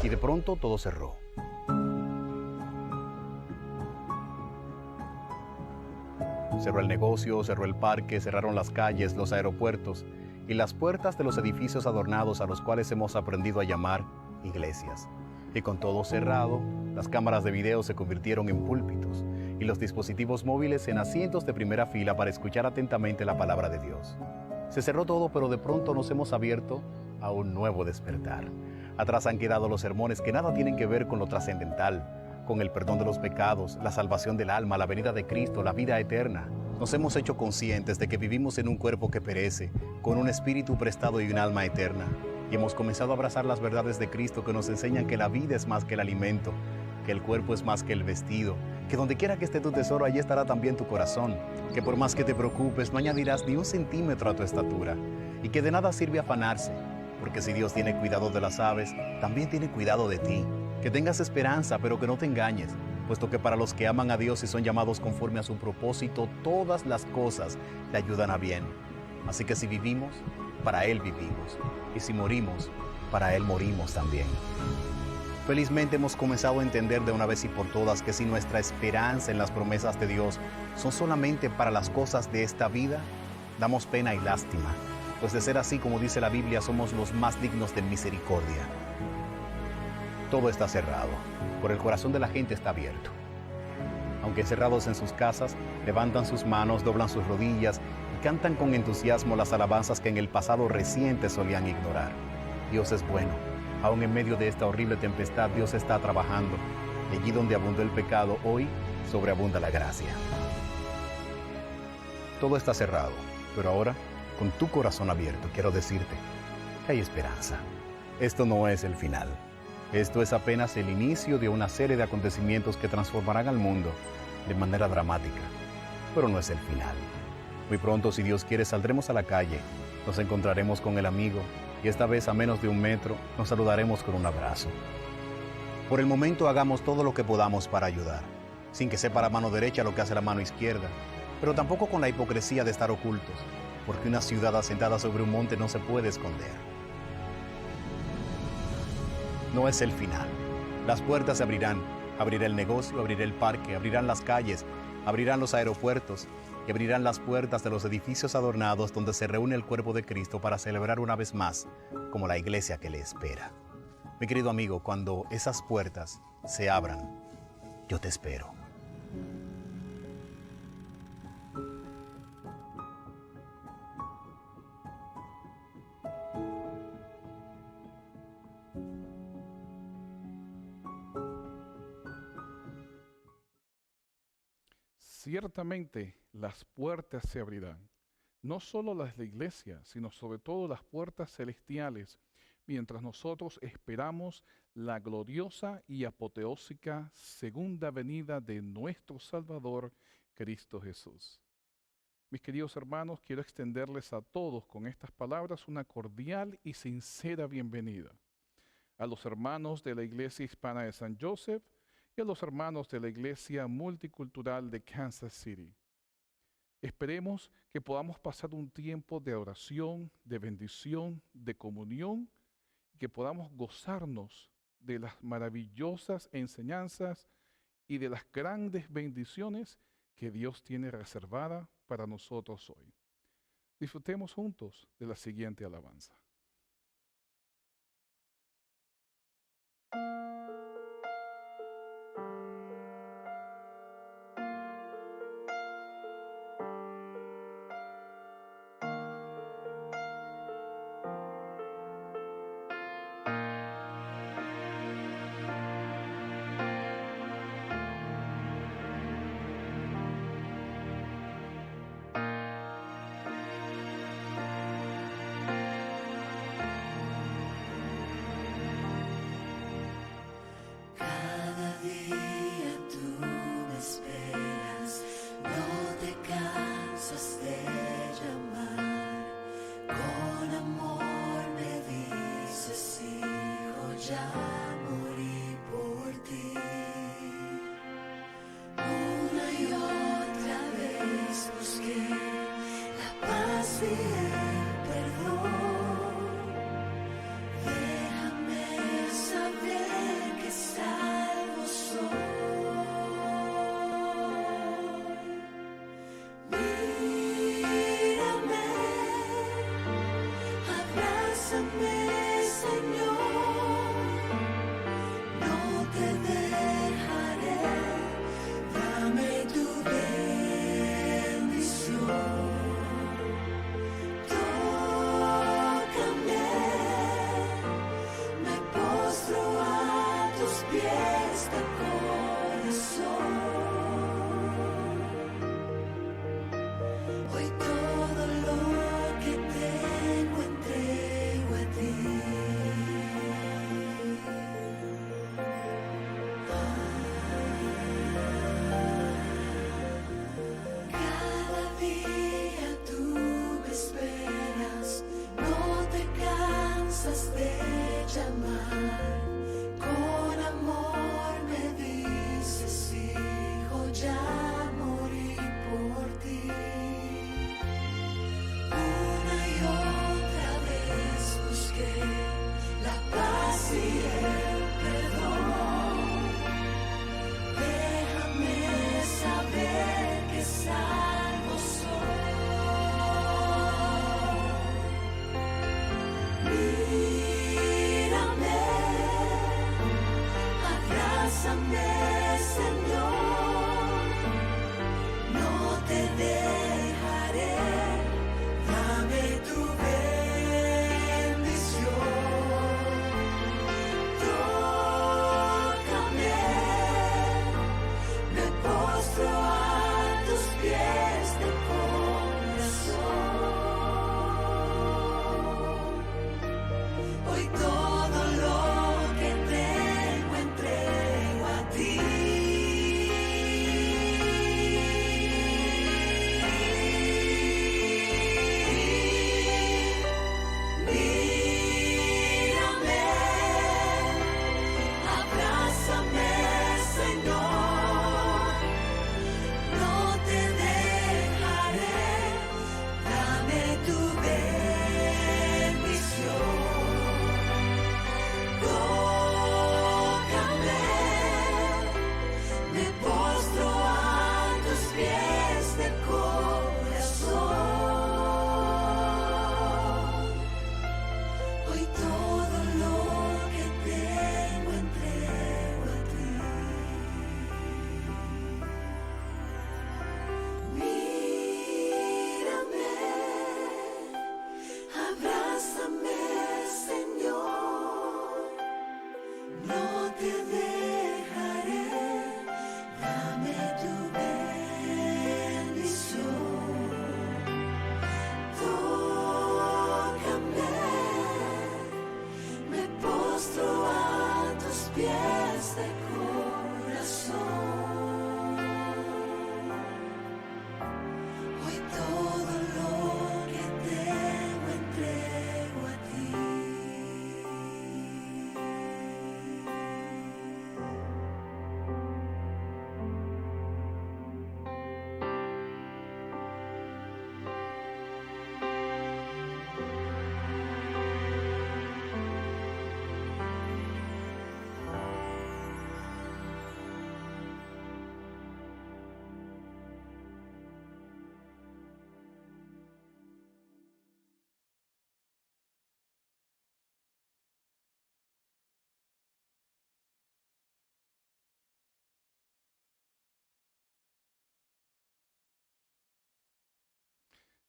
y de pronto todo cerró. Cerró el negocio, cerró el parque, cerraron las calles, los aeropuertos y las puertas de los edificios adornados a los cuales hemos aprendido a llamar iglesias. Y con todo cerrado, las cámaras de video se convirtieron en púlpitos y los dispositivos móviles en asientos de primera fila para escuchar atentamente la palabra de Dios. Se cerró todo, pero de pronto nos hemos abierto a un nuevo despertar. Atrás han quedado los sermones que nada tienen que ver con lo trascendental, con el perdón de los pecados, la salvación del alma, la venida de Cristo, la vida eterna. Nos hemos hecho conscientes de que vivimos en un cuerpo que perece, con un espíritu prestado y un alma eterna. Y hemos comenzado a abrazar las verdades de Cristo que nos enseñan que la vida es más que el alimento, que el cuerpo es más que el vestido, que donde quiera que esté tu tesoro, allí estará también tu corazón, que por más que te preocupes, no añadirás ni un centímetro a tu estatura, y que de nada sirve afanarse, porque si Dios tiene cuidado de las aves, también tiene cuidado de ti. Que tengas esperanza, pero que no te engañes, puesto que para los que aman a Dios y son llamados conforme a su propósito, todas las cosas le ayudan a bien. Así que si vivimos, para Él vivimos, y si morimos, para Él morimos también. Felizmente hemos comenzado a entender de una vez y por todas que si nuestra esperanza en las promesas de Dios son solamente para las cosas de esta vida, damos pena y lástima, pues de ser así, como dice la Biblia, somos los más dignos de misericordia. Todo está cerrado, pero el corazón de la gente está abierto. Aunque encerrados en sus casas, levantan sus manos, doblan sus rodillas y cantan con entusiasmo las alabanzas que en el pasado reciente solían ignorar. Dios es bueno. Aún en medio de esta horrible tempestad, Dios está trabajando. Y allí donde abundó el pecado, hoy sobreabunda la gracia. Todo está cerrado, pero ahora, con tu corazón abierto, quiero decirte que hay esperanza. Esto no es el final. Esto es apenas el inicio de una serie de acontecimientos que transformarán al mundo de manera dramática, pero no es el final. Muy pronto, si Dios quiere, saldremos a la calle, nos encontraremos con el amigo y esta vez a menos de 1 metro nos saludaremos con un abrazo. Por el momento hagamos todo lo que podamos para ayudar, sin que sepa la mano derecha lo que hace la mano izquierda, pero tampoco con la hipocresía de estar ocultos, porque una ciudad asentada sobre un monte no se puede esconder. No es el final. Las puertas se abrirán. Abrirá el negocio, abrirá el parque, abrirán las calles, abrirán los aeropuertos y abrirán las puertas de los edificios adornados donde se reúne el cuerpo de Cristo para celebrar una vez más como la iglesia que le espera. Mi querido amigo, cuando esas puertas se abran, yo te espero. Ciertamente las puertas se abrirán, no solo las de la iglesia, sino sobre todo las puertas celestiales, mientras nosotros esperamos la gloriosa y apoteósica segunda venida de nuestro Salvador, Cristo Jesús. Mis queridos hermanos, quiero extenderles a todos con estas palabras una cordial y sincera bienvenida. A los hermanos de la Iglesia Hispana de San Joseph, y a los hermanos de la Iglesia Multicultural de Kansas City. Esperemos que podamos pasar un tiempo de oración, de bendición, de comunión, y que podamos gozarnos de las maravillosas enseñanzas y de las grandes bendiciones que Dios tiene reservada para nosotros hoy. Disfrutemos juntos de la siguiente alabanza. Déjame saber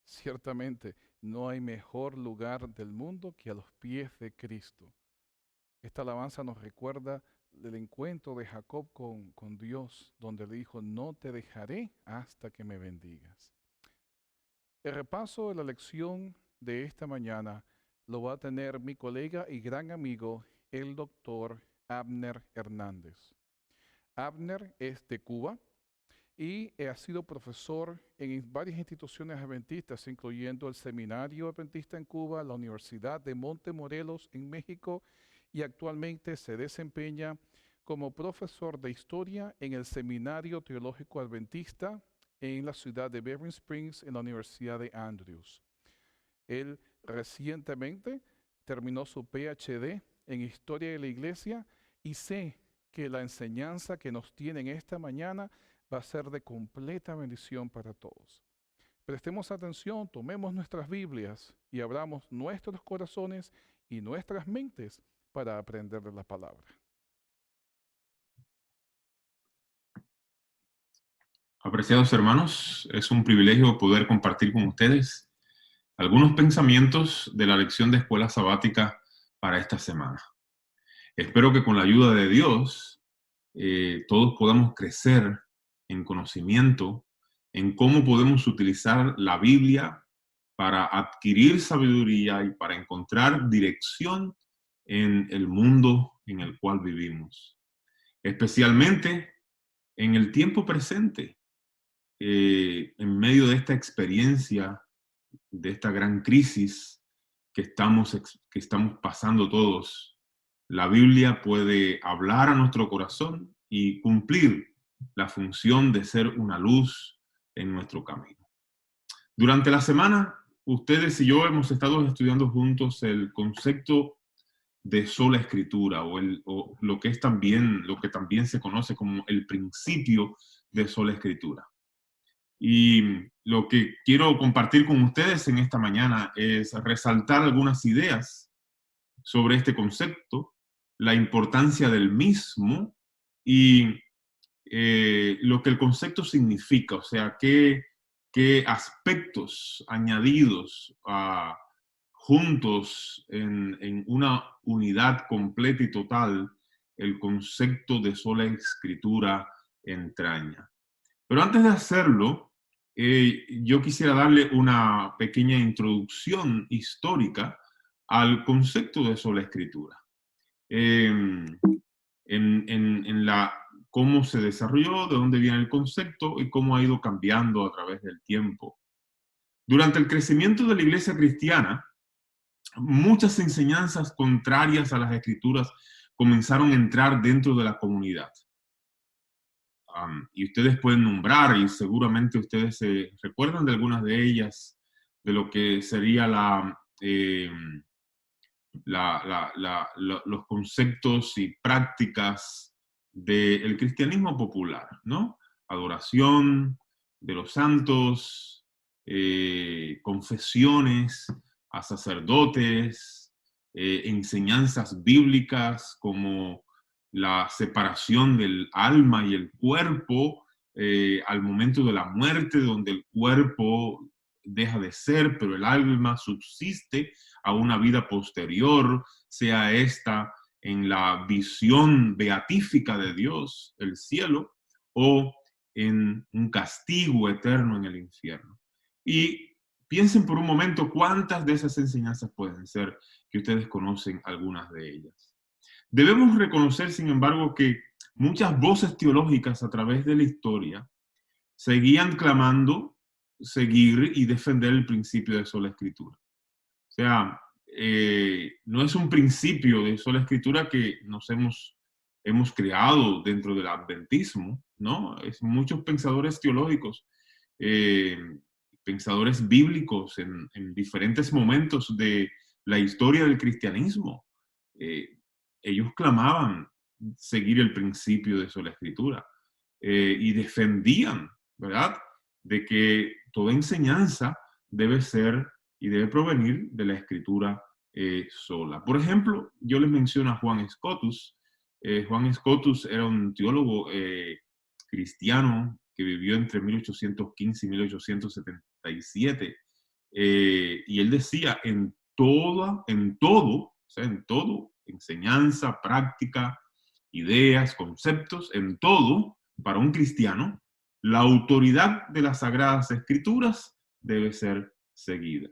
Ciertamente, no hay mejor lugar del mundo que a los pies de Cristo. Esta alabanza nos recuerda el encuentro de Jacob con Dios, donde le dijo, no te dejaré hasta que me bendigas. El repaso de la lección de esta mañana lo va a tener mi colega y gran amigo, el doctor Abner Hernández. Abner es de Cuba y ha sido profesor en varias instituciones adventistas, incluyendo el Seminario Adventista en Cuba, la Universidad de Montemorelos en México, y actualmente se desempeña como profesor de historia en el Seminario Teológico Adventista en la ciudad de Berrien Springs, en la Universidad de Andrews. Él recientemente terminó su PhD en Historia de la Iglesia y sé que la enseñanza que nos tiene en esta mañana va a ser de completa bendición para todos. Prestemos atención, tomemos nuestras Biblias y abramos nuestros corazones y nuestras mentes para aprender de la palabra. Apreciados hermanos, es un privilegio poder compartir con ustedes algunos pensamientos de la lección de escuela sabática para esta semana. Espero que con la ayuda de Dios todos podamos crecer en conocimiento, en cómo podemos utilizar la Biblia para adquirir sabiduría y para encontrar dirección en el mundo en el cual vivimos, especialmente en el tiempo presente. En medio de esta experiencia, de esta gran crisis que estamos pasando todos, la Biblia puede hablar a nuestro corazón y cumplir la función de ser una luz en nuestro camino. Durante la semana, ustedes y yo hemos estado estudiando juntos el concepto de sola escritura o lo que también se conoce como el principio de sola escritura. Y lo que quiero compartir con ustedes en esta mañana es resaltar algunas ideas sobre este concepto, la importancia del mismo y lo que el concepto significa, o sea, qué aspectos añadidos juntos en una unidad completa y total el concepto de sola escritura entraña. Pero antes de hacerlo, yo quisiera darle una pequeña introducción histórica al concepto de sola escritura. Cómo se desarrolló, de dónde viene el concepto y cómo ha ido cambiando a través del tiempo. Durante el crecimiento de la iglesia cristiana, muchas enseñanzas contrarias a las escrituras comenzaron a entrar dentro de la comunidad. Y ustedes pueden nombrar, y seguramente ustedes se recuerdan de algunas de ellas, de lo que sería los conceptos y prácticas del cristianismo popular, ¿no? Adoración de los santos, confesiones a sacerdotes, enseñanzas bíblicas como la separación del alma y el cuerpo al momento de la muerte, donde el cuerpo deja de ser, pero el alma subsiste a una vida posterior, sea esta en la visión beatífica de Dios, el cielo, o en un castigo eterno en el infierno. Y piensen por un momento cuántas de esas enseñanzas pueden ser que ustedes conocen algunas de ellas. Debemos reconocer, sin embargo, que muchas voces teológicas a través de la historia seguían clamando seguir y defender el principio de sola escritura. O sea, no es un principio de sola escritura que nos hemos creado dentro del adventismo, ¿no? Es muchos pensadores teológicos, pensadores bíblicos en diferentes momentos de la historia del cristianismo. Ellos clamaban seguir el principio de sola escritura y defendían, ¿verdad?, de que toda enseñanza debe ser y debe provenir de la escritura sola. Por ejemplo, yo les menciono a Juan Scotus. Juan Scotus era un teólogo cristiano que vivió entre 1815 y 1877 Y él decía, en todo, o sea, en todo, enseñanza, práctica, ideas, conceptos, en todo, para un cristiano, la autoridad de las Sagradas Escrituras debe ser seguida.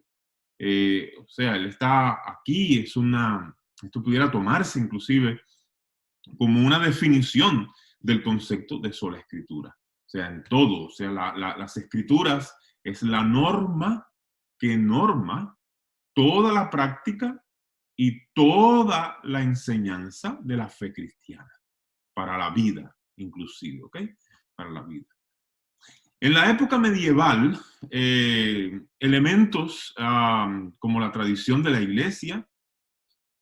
O sea, él está aquí, esto pudiera tomarse inclusive como una definición del concepto de sola escritura. O sea, en todo, o sea, las escrituras es la norma que norma toda la práctica y toda la enseñanza de la fe cristiana, para la vida inclusive, ¿ok? Para la vida. En la época medieval, elementos como la tradición de la iglesia,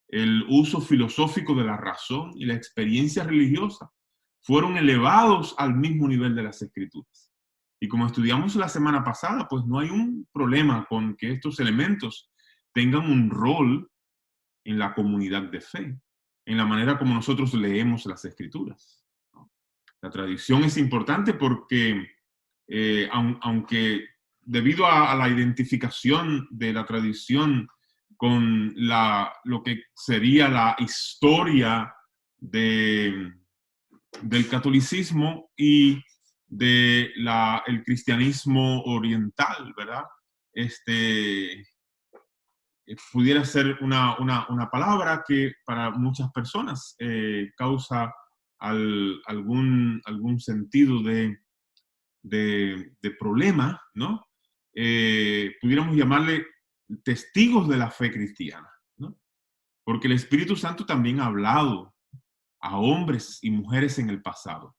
el uso filosófico de la razón y la experiencia religiosa fueron elevados al mismo nivel de las escrituras. Y como estudiamos la semana pasada, pues no hay un problema con que estos elementos tengan un rol en la comunidad de fe, en la manera como nosotros leemos las escrituras. La tradición es importante porque, aunque debido a la identificación de la tradición con lo que sería la historia del catolicismo y del cristianismo oriental, ¿verdad? Pudiera ser una palabra que para muchas personas causa algún sentido de problema, ¿no? Pudiéramos llamarle testigos de la fe cristiana, ¿no? Porque el Espíritu Santo también ha hablado a hombres y mujeres en el pasado.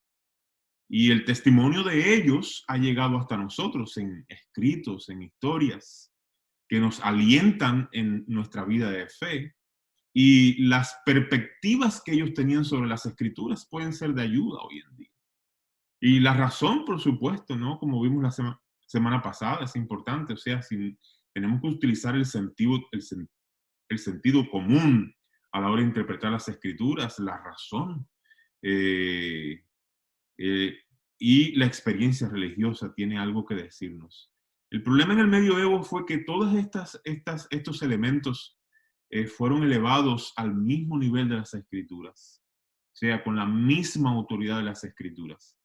Y el testimonio de ellos ha llegado hasta nosotros en escritos, en historias, que nos alientan en nuestra vida de fe. Y las perspectivas que ellos tenían sobre las escrituras pueden ser de ayuda hoy en día. Y la razón, por supuesto, ¿no? Como vimos la semana pasada, es importante. O sea, si tenemos que utilizar el sentido común a la hora de interpretar las escrituras, la razón y la experiencia religiosa tiene algo que decirnos. El problema en el medioevo fue que todos estos elementos fueron elevados al mismo nivel de las escrituras, o sea, con la misma autoridad de las escrituras.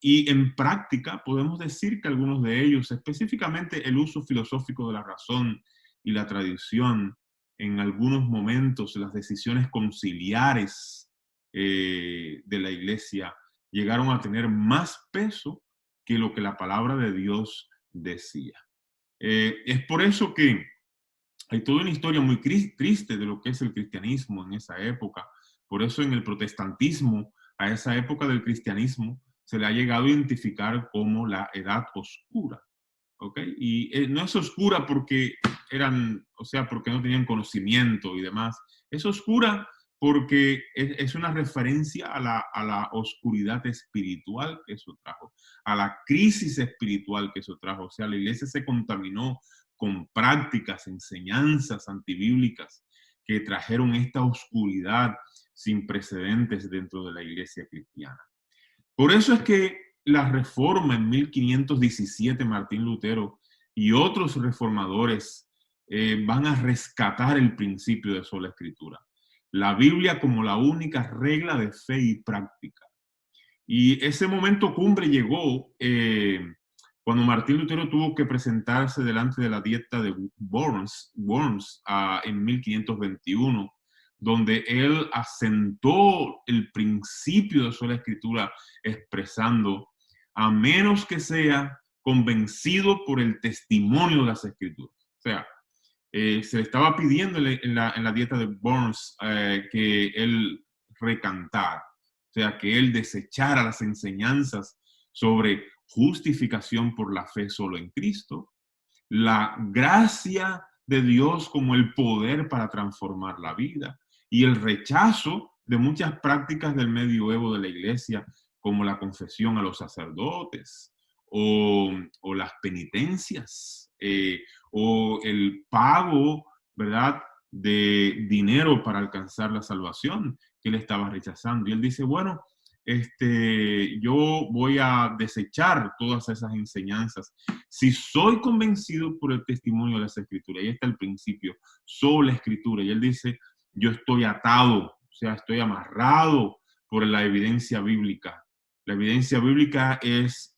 Y en práctica podemos decir que algunos de ellos, específicamente el uso filosófico de la razón y la tradición, en algunos momentos las decisiones conciliares de la iglesia llegaron a tener más peso que lo que la palabra de Dios decía. Es por eso que hay toda una historia muy triste de lo que es el cristianismo en esa época. Por eso en el protestantismo, a esa época del cristianismo, se le ha llegado a identificar como la edad oscura. ¿Ok? Y no es oscura porque porque no tenían conocimiento y demás. Es oscura porque es una referencia a la oscuridad espiritual que eso trajo, a la crisis espiritual que eso trajo. O sea, la iglesia se contaminó con prácticas, enseñanzas antibíblicas que trajeron esta oscuridad sin precedentes dentro de la iglesia cristiana. Por eso es que la reforma en 1517, Martín Lutero y otros reformadores van a rescatar el principio de sola escritura. La Biblia como la única regla de fe y práctica. Y ese momento cumbre llegó cuando Martín Lutero tuvo que presentarse delante de la dieta de Worms en 1521, donde él asentó el principio de sola escritura expresando, a menos que sea convencido por el testimonio de las escrituras. O sea, se le estaba pidiendo en la dieta de Worms que él recantara, o sea, que él desechara las enseñanzas sobre justificación por la fe solo en Cristo, la gracia de Dios como el poder para transformar la vida y el rechazo de muchas prácticas del medioevo de la iglesia, como la confesión a los sacerdotes o las penitencias o el pago, ¿verdad?, de dinero para alcanzar la salvación que él estaba rechazando. Y él dice, bueno, yo voy a desechar todas esas enseñanzas. Si soy convencido por el testimonio de las Escrituras, ahí está el principio, sola Escritura, y él dice, yo estoy atado, o sea, estoy amarrado por la evidencia bíblica. La evidencia bíblica es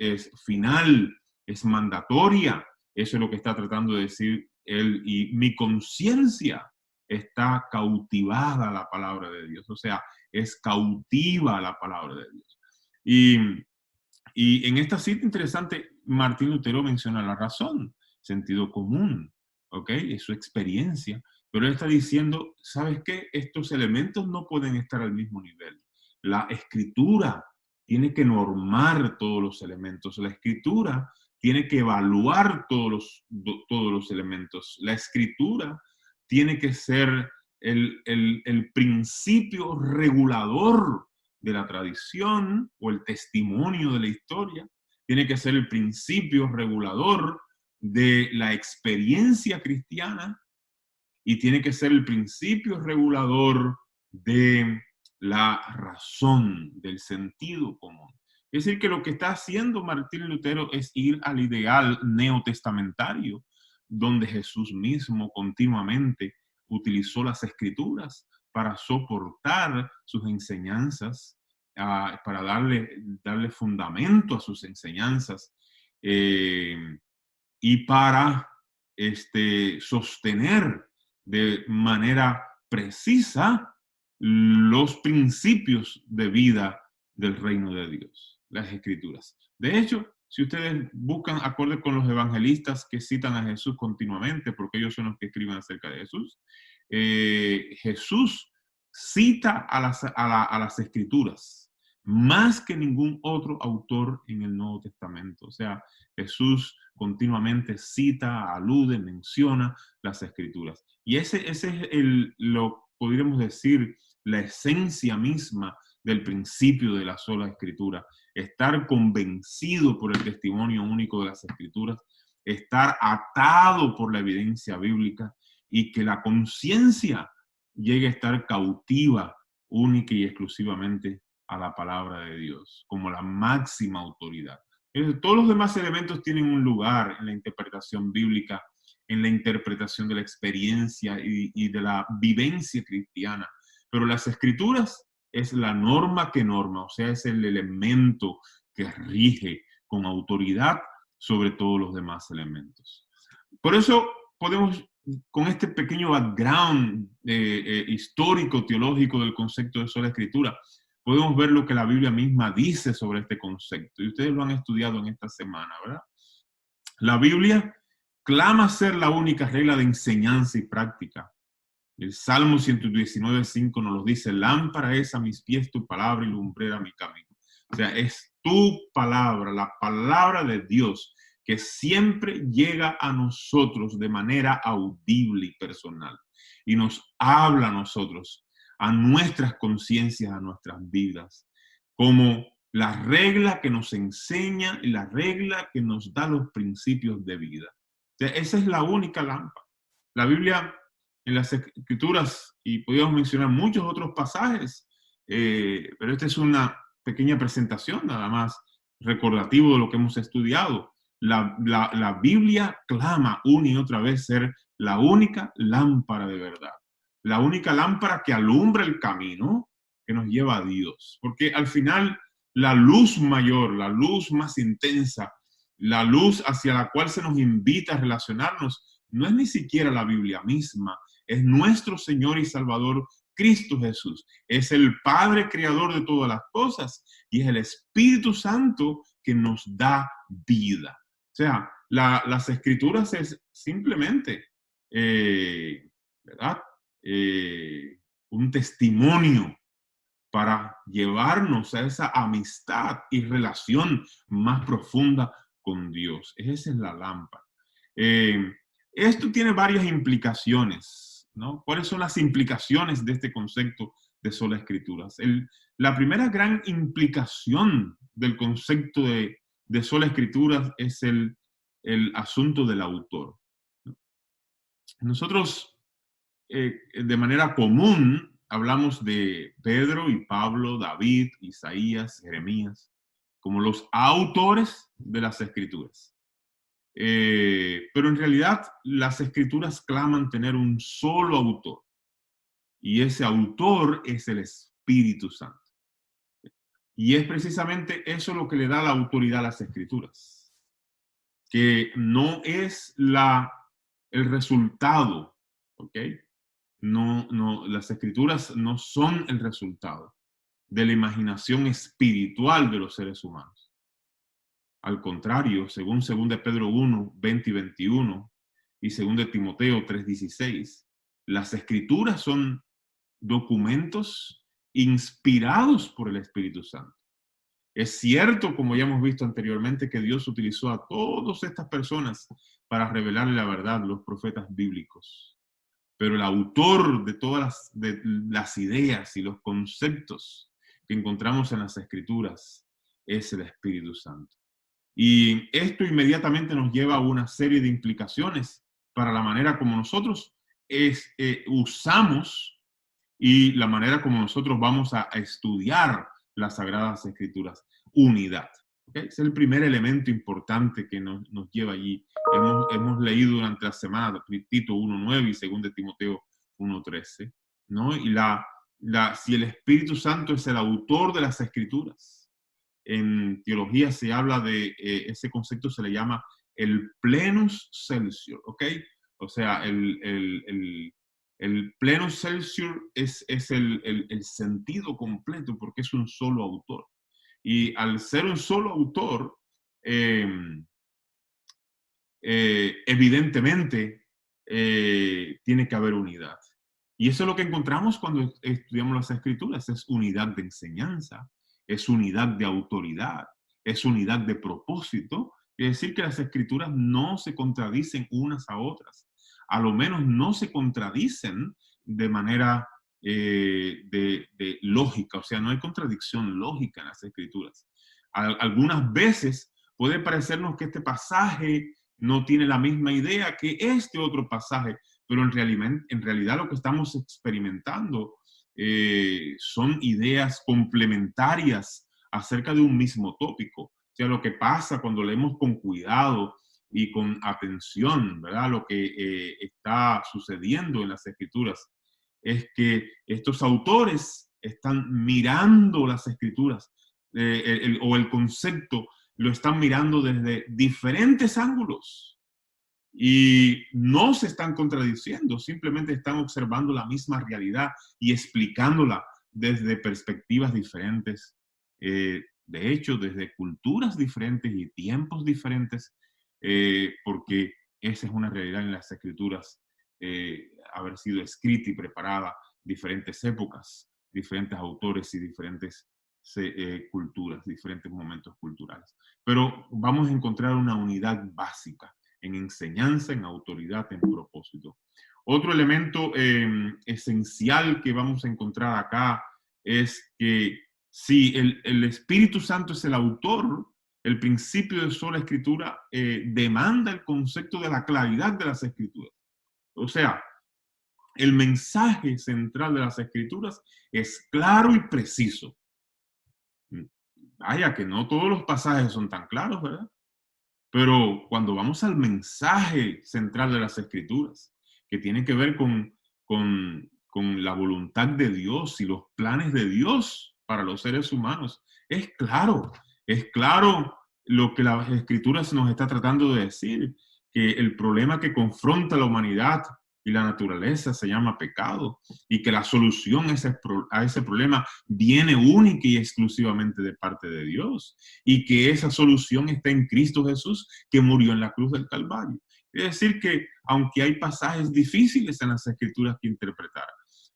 final, es mandatoria, eso es lo que está tratando de decir él, y mi conciencia está cautivada a la palabra de Dios, o sea, es cautiva la palabra de Dios. Y en esta cita interesante, Martín Lutero menciona la razón, sentido común, ¿ok? Es su experiencia, pero él está diciendo, ¿sabes qué? Estos elementos no pueden estar al mismo nivel. La escritura tiene que normar todos los elementos, la escritura tiene que evaluar todos los elementos, la escritura tiene que ser el principio regulador de la tradición o el testimonio de la historia, tiene que ser el principio regulador de la experiencia cristiana y tiene que ser el principio regulador de la razón, del sentido común. Es decir, que lo que está haciendo Martín Lutero es ir al ideal neotestamentario, donde Jesús mismo continuamente utilizó las escrituras para soportar sus enseñanzas, para darle fundamento a sus enseñanzas y para sostener de manera precisa los principios de vida del reino de Dios, las escrituras. De hecho, si ustedes buscan acorde con los evangelistas que citan a Jesús continuamente, porque ellos son los que escriben acerca de Jesús, Jesús cita a las escrituras más que ningún otro autor en el Nuevo Testamento. O sea, Jesús continuamente cita, alude, menciona las escrituras. Y ese es lo podríamos decir, la esencia misma del principio de la sola escritura. Estar convencido por el testimonio único de las escrituras, estar atado por la evidencia bíblica y que la conciencia llegue a estar cautiva única y exclusivamente a la palabra de Dios como la máxima autoridad. Todos los demás elementos tienen un lugar en la interpretación bíblica, en la interpretación de la experiencia y de la vivencia cristiana, pero las escrituras es la norma que norma, o sea, es el elemento que rige con autoridad sobre todos los demás elementos. Por eso podemos, con este pequeño background histórico, teológico del concepto de sola escritura, podemos ver lo que la Biblia misma dice sobre este concepto. Y ustedes lo han estudiado en esta semana, ¿verdad? La Biblia clama ser la única regla de enseñanza y práctica. El Salmo 119:5 nos lo dice, lámpara es a mis pies tu palabra y lumbrera mi camino. O sea, es tu palabra, la palabra de Dios, que siempre llega a nosotros de manera audible y personal. Y nos habla a nosotros, a nuestras conciencias, a nuestras vidas, como la regla que nos enseña y la regla que nos da los principios de vida. O sea, esa es la única lámpara. La Biblia, en las Escrituras, y podríamos mencionar muchos otros pasajes, pero esta es una pequeña presentación, nada más recordativo de lo que hemos estudiado. La Biblia clama una y otra vez ser la única lámpara de verdad. La única lámpara que alumbra el camino que nos lleva a Dios. Porque al final, la luz mayor, la luz más intensa, la luz hacia la cual se nos invita a relacionarnos, no es ni siquiera la Biblia misma, es nuestro Señor y Salvador Cristo Jesús. Es el Padre creador de todas las cosas y es el Espíritu Santo que nos da vida. O sea, las Escrituras es simplemente, ¿verdad? Un testimonio para llevarnos a esa amistad y relación más profunda con Dios. Esa es la lámpara. Esto tiene varias implicaciones, ¿no? ¿Cuáles son las implicaciones de este concepto de sola escrituras? La primera gran implicación del concepto de sola escrituras es el asunto del autor. Nosotros, de manera común, hablamos de Pedro y Pablo, David, Isaías, Jeremías, como los autores de las Escrituras. Pero en realidad las Escrituras claman tener un solo autor, y ese autor es el Espíritu Santo. Y es precisamente eso lo que le da la autoridad a las Escrituras, que no es el resultado, ¿ok? No, las Escrituras no son el resultado de la imaginación espiritual de los seres humanos. Al contrario, según 2 Pedro 1, 20 y 21 y 2 Timoteo 3, 16, las Escrituras son documentos inspirados por el Espíritu Santo. Es cierto, como ya hemos visto anteriormente, que Dios utilizó a todas estas personas para revelarle la verdad, los profetas bíblicos. Pero el autor de todas las ideas y los conceptos que encontramos en las Escrituras es el Espíritu Santo. Y esto inmediatamente nos lleva a una serie de implicaciones para la manera como nosotros usamos y la manera como nosotros vamos a estudiar las Sagradas Escrituras. Unidad. ¿Okay? Es el primer elemento importante que nos lleva allí. Hemos leído durante la semana Tito 1.9 y 2 Timoteo 1.13, ¿no? Y si el Espíritu Santo es el autor de las Escrituras, en teología se habla de ese concepto, se le llama el plenus censure, ¿ok? O sea, el plenus censure es el sentido completo, porque es un solo autor. Y al ser un solo autor, evidentemente tiene que haber unidad. Y eso es lo que encontramos cuando estudiamos las Escrituras, es unidad de enseñanza, es unidad de autoridad, es unidad de propósito. Es decir, que las Escrituras no se contradicen unas a otras, a lo menos no se contradicen de manera de lógica, o sea, no hay contradicción lógica en las Escrituras. Algunas veces puede parecernos que este pasaje no tiene la misma idea que este otro pasaje, pero en realidad lo que estamos experimentando son ideas complementarias acerca de un mismo tópico. O sea, lo que pasa cuando leemos con cuidado y con atención, ¿verdad? Lo que está sucediendo en las Escrituras es que estos autores están mirando las Escrituras o el concepto lo están mirando desde diferentes ángulos y no se están contradiciendo, simplemente están observando la misma realidad y explicándola desde perspectivas diferentes, de hecho, desde culturas diferentes y tiempos diferentes, porque esa es una realidad en las Escrituras, haber sido escrita y preparada diferentes épocas, diferentes autores y diferentes culturas, diferentes momentos culturales. Pero vamos a encontrar una unidad básica en enseñanza, en autoridad, en propósito. Otro elemento esencial que vamos a encontrar acá es que si el Espíritu Santo es el autor, el principio de sola escritura demanda el concepto de la claridad de las Escrituras. O sea, el mensaje central de las Escrituras es claro y preciso. Vaya que no todos los pasajes son tan claros, ¿verdad? Pero cuando vamos al mensaje central de las Escrituras, que tiene que ver con la voluntad de Dios y los planes de Dios para los seres humanos, es claro lo que las Escrituras nos está tratando de decir, que el problema que confronta la humanidad y la naturaleza se llama pecado, y que la solución a ese problema viene única y exclusivamente de parte de Dios, y que esa solución está en Cristo Jesús, que murió en la cruz del Calvario. Es decir, que aunque hay pasajes difíciles en las Escrituras que interpretar,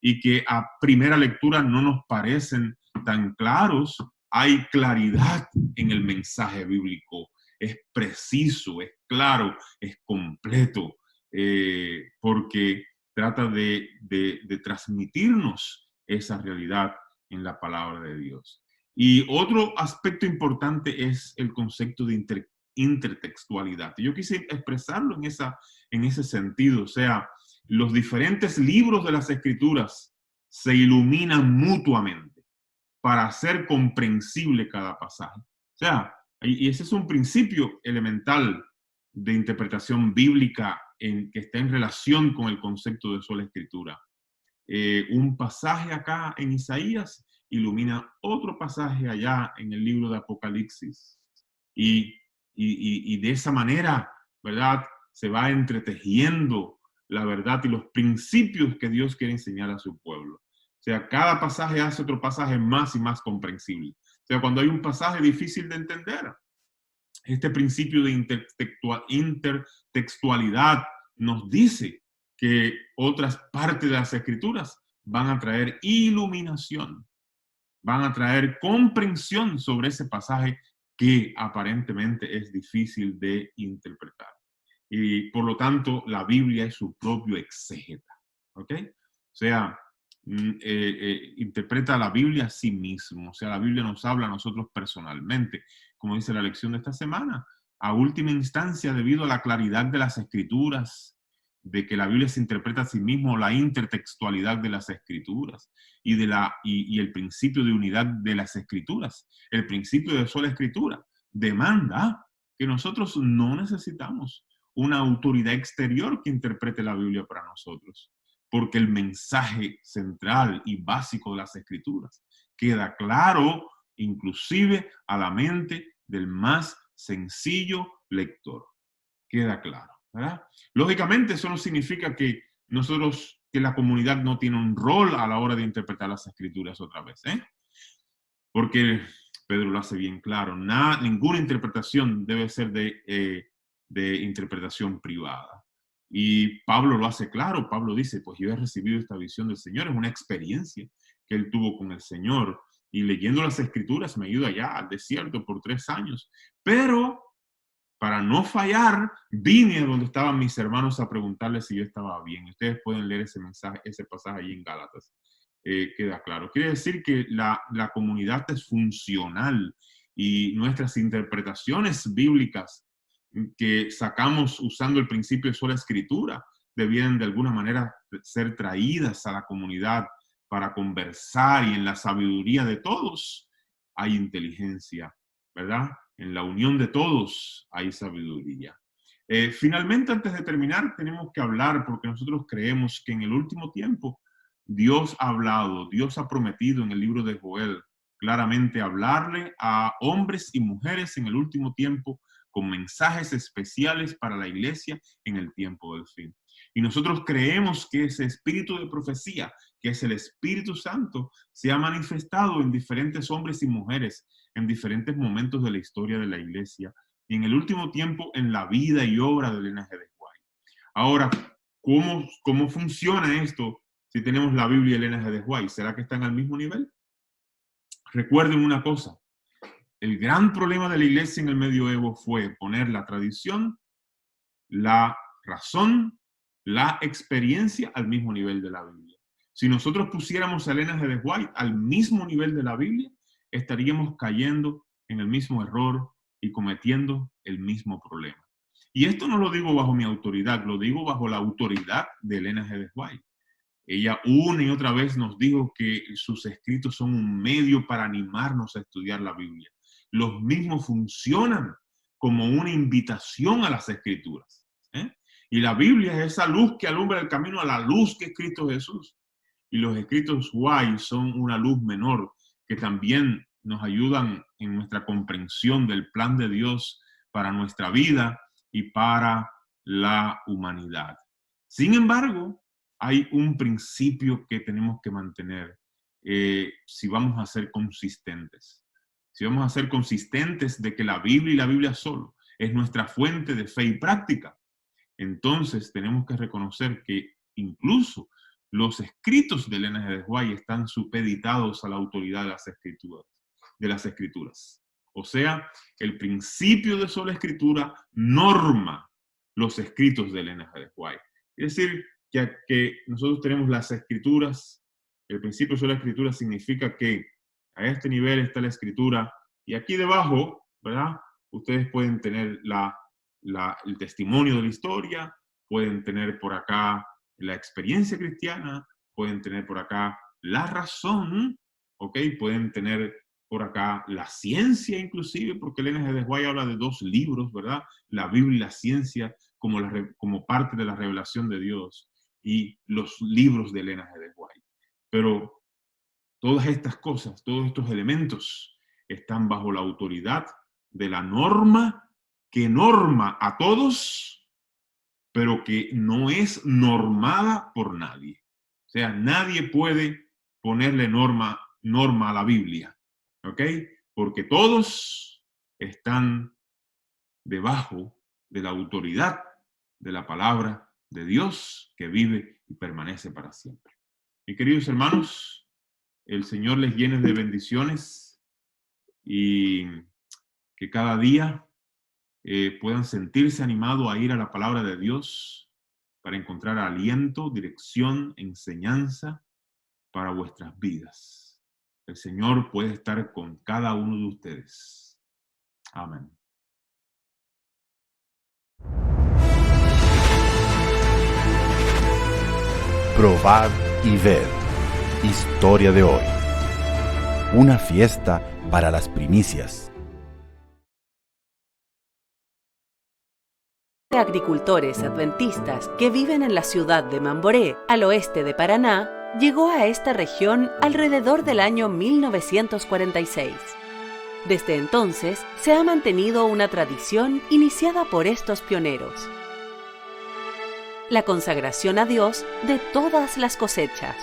y que a primera lectura no nos parecen tan claros, hay claridad en el mensaje bíblico. Es preciso, es claro, es completo. Porque trata de transmitirnos esa realidad en la palabra de Dios. Y otro aspecto importante es el concepto de intertextualidad. Yo quise expresarlo en ese sentido, o sea, los diferentes libros de las Escrituras se iluminan mutuamente para hacer comprensible cada pasaje. O sea, y ese es un principio elemental de interpretación bíblica que está en relación con el concepto de sola escritura. Un pasaje acá en Isaías ilumina otro pasaje allá en el libro de Apocalipsis. Y de esa manera, ¿verdad? Se va entretejiendo la verdad y los principios que Dios quiere enseñar a su pueblo. O sea, cada pasaje hace otro pasaje más y más comprensible. O sea, cuando hay un pasaje difícil de entender, este principio de intertextualidad nos dice que otras partes de las escrituras van a traer iluminación, van a traer comprensión sobre ese pasaje que aparentemente es difícil de interpretar. Y por lo tanto, la Biblia es su propio exégeta. ¿Ok? O sea, interpreta la Biblia a sí mismo. O sea, la Biblia nos habla a nosotros personalmente, como dice la lección de esta semana. A última instancia, debido a la claridad de las escrituras, de que la Biblia se interpreta a sí mismo, la intertextualidad de las escrituras y el principio de unidad de las escrituras, el principio de sola escritura, demanda que nosotros no necesitamos una autoridad exterior que interprete la Biblia para nosotros, porque el mensaje central y básico de las escrituras queda claro, inclusive a la mente del más sencillo lector. Queda claro, ¿verdad? Lógicamente, eso no significa que la comunidad no tiene un rol a la hora de interpretar las escrituras otra vez, ¿eh? Porque Pedro lo hace bien claro, ninguna interpretación debe ser de interpretación privada. Y Pablo lo hace claro. Pablo dice, pues yo he recibido esta visión del Señor, es una experiencia que él tuvo con el Señor, y leyendo las escrituras me ayuda ya al desierto por 3 años, pero para no fallar, vine a donde estaban mis hermanos a preguntarles si yo estaba bien. Ustedes pueden leer ese pasaje ahí en Gálatas. Queda claro. Quiere decir que la comunidad es funcional y nuestras interpretaciones bíblicas que sacamos usando el principio de sola escritura debían de alguna manera ser traídas a la comunidad para conversar, y en la sabiduría de todos hay inteligencia, ¿verdad? En la unión de todos hay sabiduría. Finalmente, antes de terminar, tenemos que hablar, porque nosotros creemos que en el último tiempo Dios ha hablado, Dios ha prometido en el libro de Joel claramente hablarle a hombres y mujeres en el último tiempo con mensajes especiales para la iglesia en el tiempo del fin. Y nosotros creemos que ese espíritu de profecía, que es el Espíritu Santo, se ha manifestado en diferentes hombres y mujeres en diferentes momentos de la historia de la iglesia y en el último tiempo en la vida y obra de Elena G. de White. Ahora, ¿cómo funciona esto si tenemos la Biblia y Elena G. de White? ¿Será que están al mismo nivel? Recuerden una cosa, el gran problema de la iglesia en el medioevo fue poner la tradición, la razón, la experiencia al mismo nivel de la Biblia. Si nosotros pusiéramos a Elena G. de White al mismo nivel de la Biblia, estaríamos cayendo en el mismo error y cometiendo el mismo problema. Y esto no lo digo bajo mi autoridad, lo digo bajo la autoridad de Elena G. de White. Ella una y otra vez nos dijo que sus escritos son un medio para animarnos a estudiar la Biblia. Los mismos funcionan como una invitación a las escrituras. Y la Biblia es esa luz que alumbra el camino a la luz que es Cristo Jesús. Y los escritos White son una luz menor que también nos ayudan en nuestra comprensión del plan de Dios para nuestra vida y para la humanidad. Sin embargo, hay un principio que tenemos que mantener si vamos a ser consistentes. Si vamos a ser consistentes de que la Biblia y la Biblia solo es nuestra fuente de fe y práctica, entonces tenemos que reconocer que incluso los escritos de Elena G. de White están supeditados a la autoridad de las escrituras. O sea, el principio de sola escritura norma los escritos de Elena G. de White. Es decir, que nosotros tenemos las escrituras, el principio de sola escritura significa que a este nivel está la escritura, y aquí debajo, ¿verdad? Ustedes pueden tener el testimonio de la historia, pueden tener por acá la experiencia cristiana, pueden tener por acá la razón, ¿ok? Pueden tener por acá la ciencia inclusive, porque Elena G. de White habla de 2 libros, ¿verdad? La Biblia y la ciencia como parte de la revelación de Dios y los libros de Elena G. de White. Pero todas estas cosas, todos estos elementos están bajo la autoridad de la norma que norma a todos, pero que no es normada por nadie. O sea, nadie puede ponerle norma a la Biblia, ¿ok? Porque todos están debajo de la autoridad de la palabra de Dios que vive y permanece para siempre. Mis queridos hermanos, el Señor les llene de bendiciones y que cada día puedan sentirse animados a ir a la palabra de Dios para encontrar aliento, dirección, enseñanza para vuestras vidas. El Señor puede estar con cada uno de ustedes. Amén. Probad y ved. Historia de hoy. Una fiesta para las primicias. Agricultores adventistas que viven en la ciudad de Mamboré, al oeste de Paraná, llegó a esta región alrededor del año 1946. Desde entonces se ha mantenido una tradición iniciada por estos pioneros: la consagración a Dios de todas las cosechas.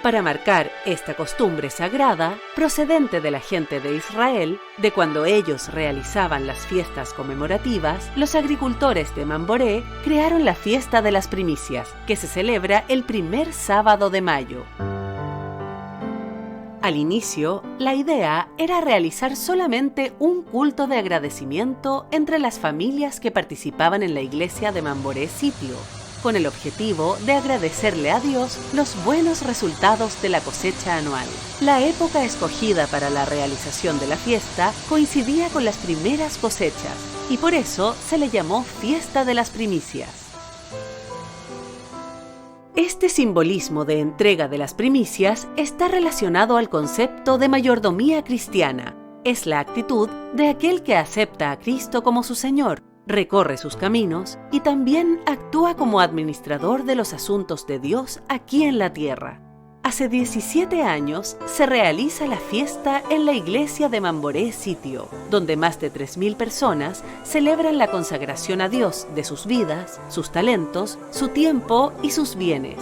Para marcar esta costumbre sagrada, procedente de la gente de Israel, de cuando ellos realizaban las fiestas conmemorativas, los agricultores de Mamboré crearon la fiesta de las primicias, que se celebra el primer sábado de mayo. Al inicio, la idea era realizar solamente un culto de agradecimiento entre las familias que participaban en la iglesia de Mamboré Sitio, con el objetivo de agradecerle a Dios los buenos resultados de la cosecha anual. La época escogida para la realización de la fiesta coincidía con las primeras cosechas, y por eso se le llamó Fiesta de las Primicias. Este simbolismo de entrega de las primicias está relacionado al concepto de mayordomía cristiana. Es la actitud de aquel que acepta a Cristo como su Señor, recorre sus caminos y también actúa como administrador de los asuntos de Dios aquí en la tierra. Hace 17 años se realiza la fiesta en la iglesia de Mamboré Sitio, donde más de 3.000 personas celebran la consagración a Dios de sus vidas, sus talentos, su tiempo y sus bienes.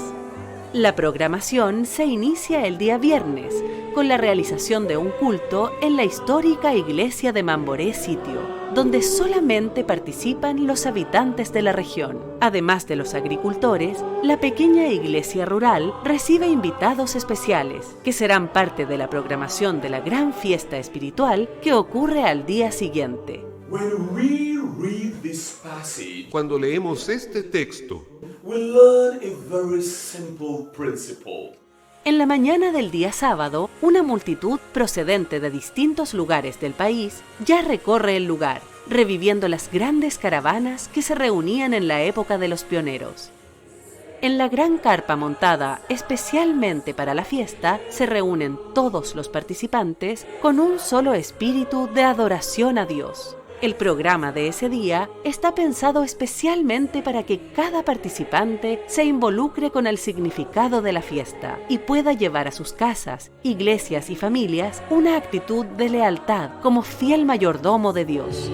La programación se inicia el día viernes, con la realización de un culto en la histórica iglesia de Mamboré Sitio, donde solamente participan los habitantes de la región. Además de los agricultores, la pequeña iglesia rural recibe invitados especiales, que serán parte de la programación de la gran fiesta espiritual que ocurre al día siguiente. Cuando leemos este texto, En la mañana del día sábado, una multitud procedente de distintos lugares del país ya recorre el lugar, reviviendo las grandes caravanas que se reunían en la época de los pioneros. En la gran carpa montada especialmente para la fiesta, se reúnen todos los participantes con un solo espíritu de adoración a Dios. El programa de ese día está pensado especialmente para que cada participante se involucre con el significado de la fiesta y pueda llevar a sus casas, iglesias y familias una actitud de lealtad como fiel mayordomo de Dios.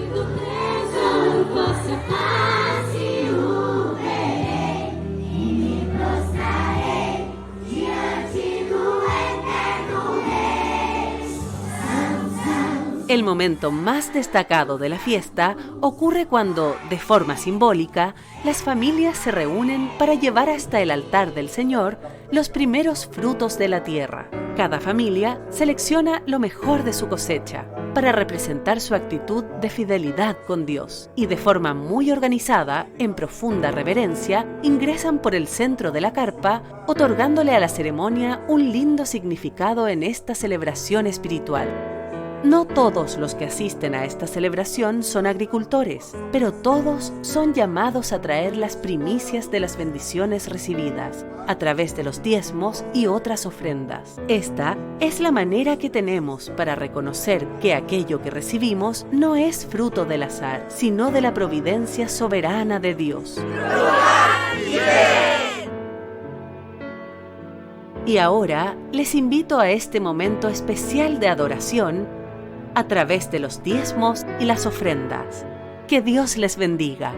El momento más destacado de la fiesta ocurre cuando, de forma simbólica, las familias se reúnen para llevar hasta el altar del Señor los primeros frutos de la tierra. Cada familia selecciona lo mejor de su cosecha para representar su actitud de fidelidad con Dios y de forma muy organizada, en profunda reverencia, ingresan por el centro de la carpa, otorgándole a la ceremonia un lindo significado en esta celebración espiritual. No todos los que asisten a esta celebración son agricultores, pero todos son llamados a traer las primicias de las bendiciones recibidas a través de los diezmos y otras ofrendas. Esta es la manera que tenemos para reconocer que aquello que recibimos no es fruto del azar, sino de la providencia soberana de Dios. Y ahora les invito a este momento especial de adoración a través de los diezmos y las ofrendas. Que Dios les bendiga.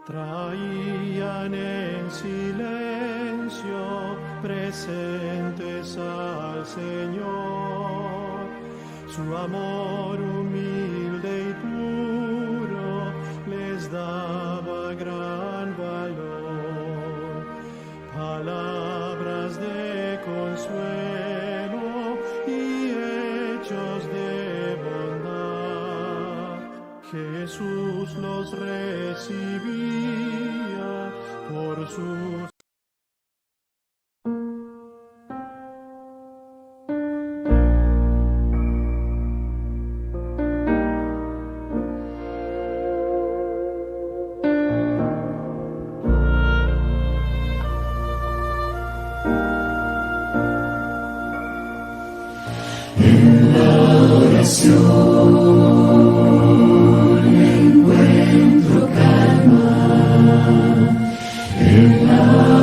Traían en silencio presentes al Señor, su amor humilde y puro les daba gran valor, palabras de consuelo y hechos de bondad. Jesús los recibía por sus encuentro calma en la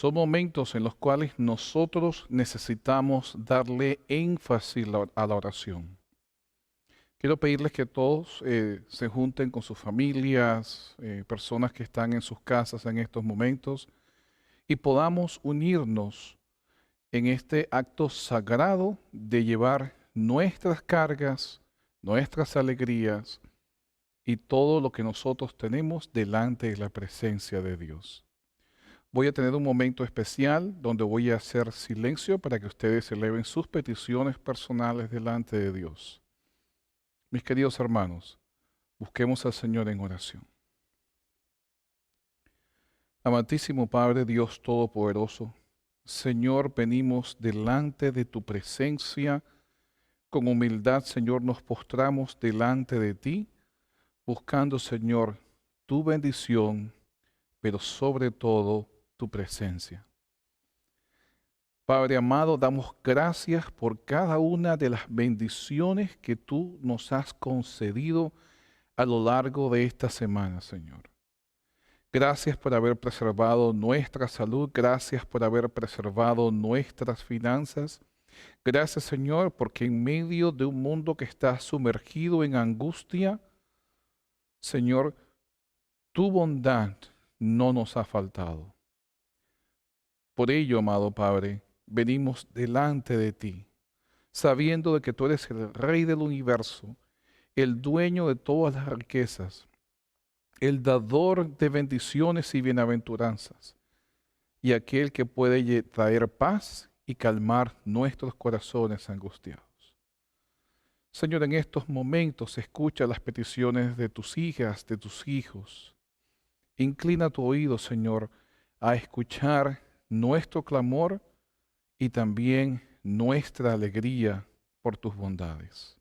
Son momentos en los cuales nosotros necesitamos darle énfasis a la oración. Quiero pedirles que todos se junten con sus familias, personas que están en sus casas en estos momentos, y podamos unirnos en este acto sagrado de llevar nuestras cargas, nuestras alegrías y todo lo que nosotros tenemos delante de la presencia de Dios. Voy a tener un momento especial donde voy a hacer silencio para que ustedes eleven sus peticiones personales delante de Dios. Mis queridos hermanos, busquemos al Señor en oración. Amantísimo Padre Dios Todopoderoso, Señor, venimos delante de tu presencia. Con humildad, Señor, nos postramos delante de ti, buscando, Señor, tu bendición, pero sobre todo tu presencia. Padre amado, damos gracias por cada una de las bendiciones que tú nos has concedido a lo largo de esta semana, Señor. Gracias por haber preservado nuestra salud, gracias por haber preservado nuestras finanzas. Gracias, Señor, porque en medio de un mundo que está sumergido en angustia, Señor, tu bondad no nos ha faltado. Por ello, amado Padre, venimos delante de ti, sabiendo de que tú eres el Rey del universo, el dueño de todas las riquezas, el dador de bendiciones y bienaventuranzas, y aquel que puede traer paz y calmar nuestros corazones angustiados. Señor, en estos momentos escucha las peticiones de tus hijas, de tus hijos. Inclina tu oído, Señor, a escuchar nuestro clamor y también nuestra alegría por tus bondades.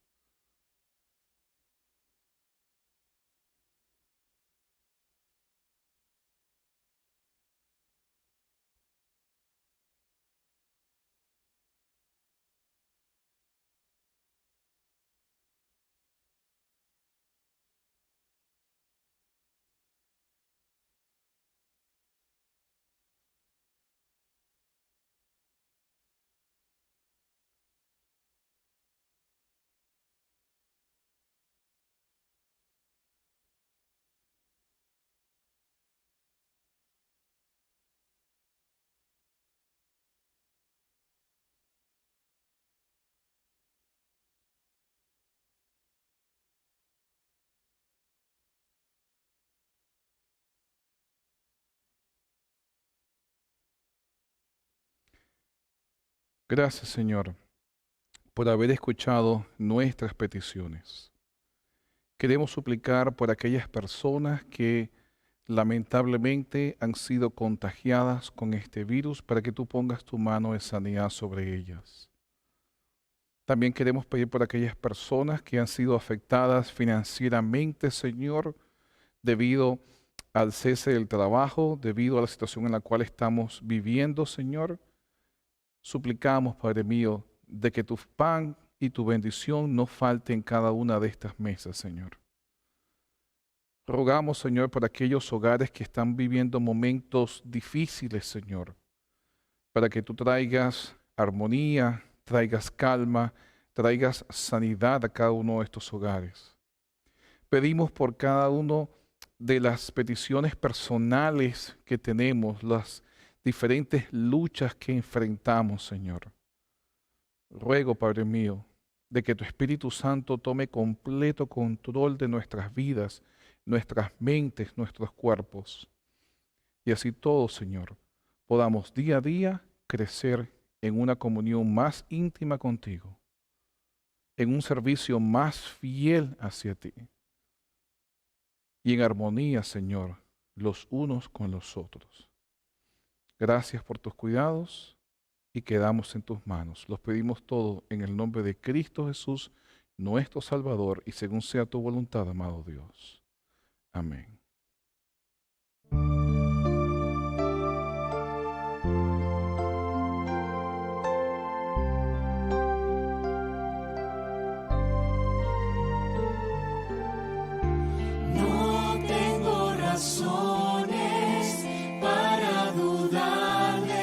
Gracias, Señor, por haber escuchado nuestras peticiones. Queremos suplicar por aquellas personas que lamentablemente han sido contagiadas con este virus para que tú pongas tu mano de sanidad sobre ellas. También queremos pedir por aquellas personas que han sido afectadas financieramente, Señor, debido al cese del trabajo, debido a la situación en la cual estamos viviendo, Señor. Suplicamos, Padre mío, de que tu pan y tu bendición no falten en cada una de estas mesas, Señor. Rogamos, Señor, por aquellos hogares que están viviendo momentos difíciles, Señor, para que tú traigas armonía, traigas calma, traigas sanidad a cada uno de estos hogares. Pedimos por cada uno de las peticiones personales que tenemos, las diferentes luchas que enfrentamos, Señor. Ruego, Padre mío, de que tu Espíritu Santo tome completo control de nuestras vidas, nuestras mentes, nuestros cuerpos. Y así todos, Señor, podamos día a día crecer en una comunión más íntima contigo, en un servicio más fiel hacia ti y en armonía, Señor, los unos con los otros. Gracias por tus cuidados y quedamos en tus manos. Los pedimos todo en el nombre de Cristo Jesús, nuestro Salvador, y según sea tu voluntad, amado Dios. Amén. No tengo razones para dudar de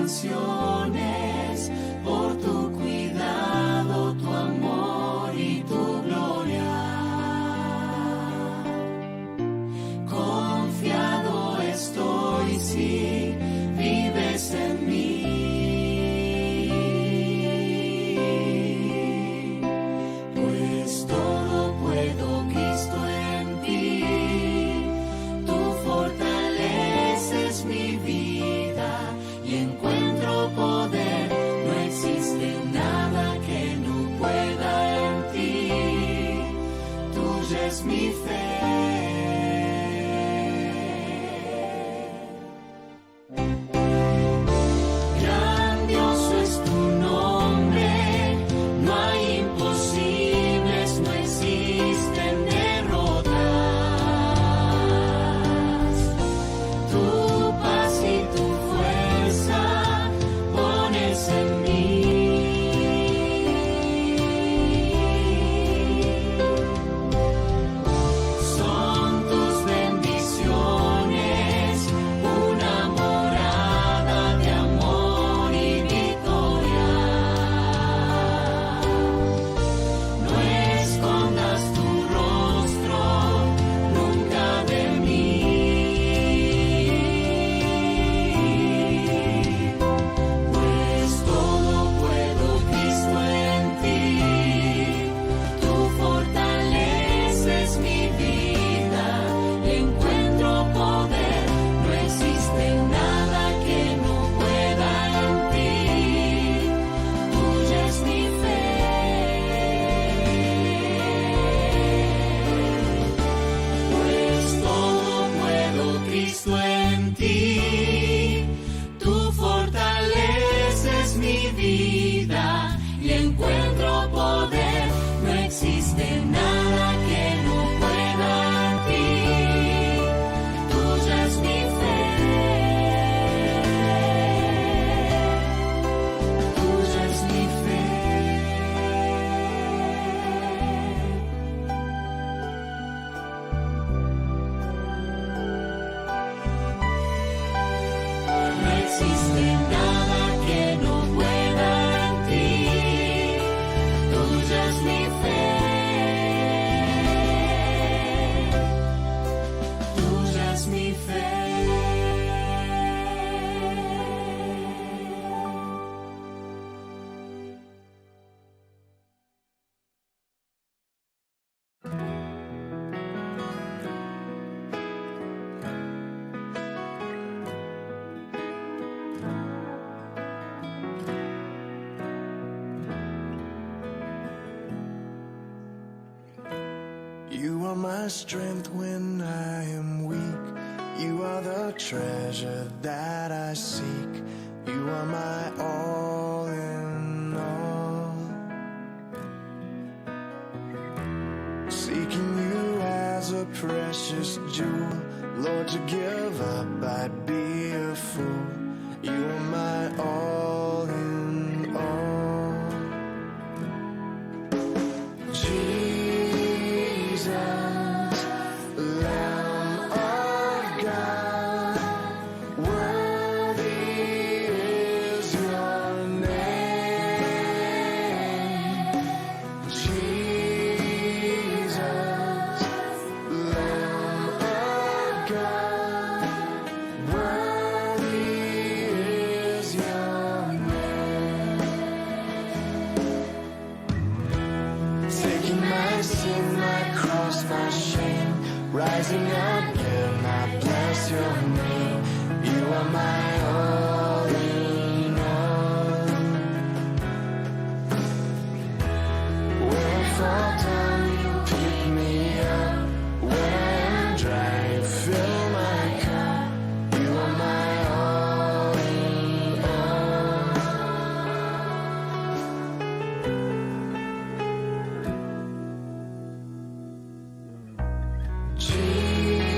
canciones por tu cuidado, tu amor y tu gloria. Confiado estoy si vives en mí. Pues todo puedo, Cristo en ti. Tú fortaleces mi vida y encuentro poder. No existe nada que no pueda en ti. Tuya es mi fe. Grandioso es tu nombre, no hay imposibles, no existen derrotas. Tu paz y tu fuerza pones en mí. Son tus bendiciones, una morada de amor y victoria. No escondas tu rostro nunca de mí. Pues todo puedo, Cristo en ti. Tú fortaleces mi vida, encuentro poder. No existe nada que no pueda en ti. Tuya es mi fe. Pues todo puedo, Cristo en ti. Tú fortaleces mi vida y encuentro poder. No existe nada que no pueda en ti. Tuya es mi fe. Tuya es mi fe. No existe nada que no pueda en ti. Tuya es mi fe. Tuya es mi fe. You are my strength when I am weak. You are the treasure that I seek. You are my all in all. Seeking you as a precious jewel, Lord, to give up I'd be a fool. You are my all in all. Jesus, Lamb of God, worthy is your name. Jesus, Lamb of God, worthy is your name. Taking my sin, my cross, my shame, rising again, I bless your name. You are my all in all. When I fall down, you pick me up. When I am dry, you fill my cup. You are my all in all. Jesus.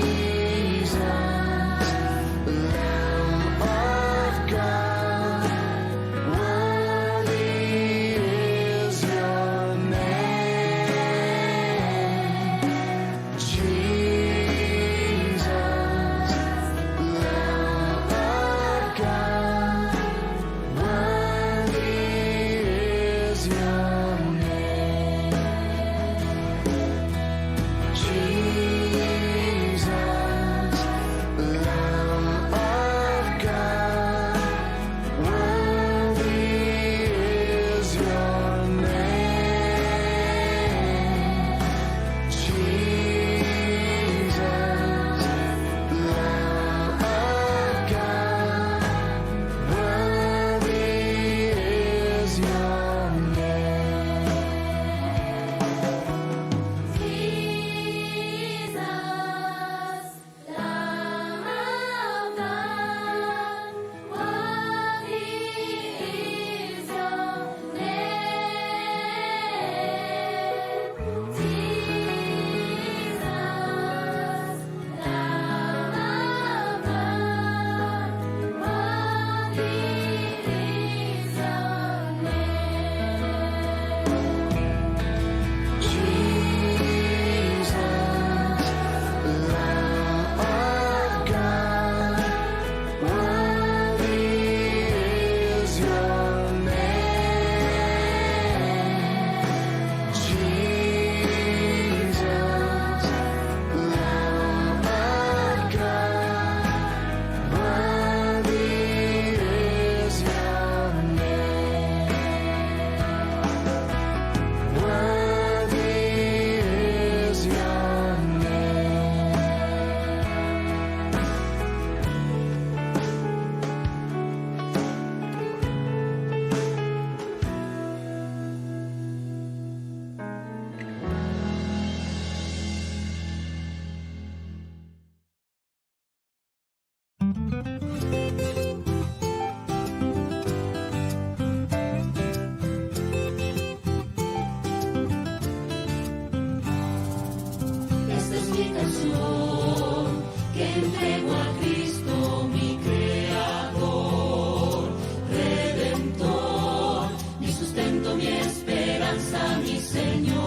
salvación que entrego a Cristo mi Creador, Redentor, mi sustento, mi esperanza, mi Señor,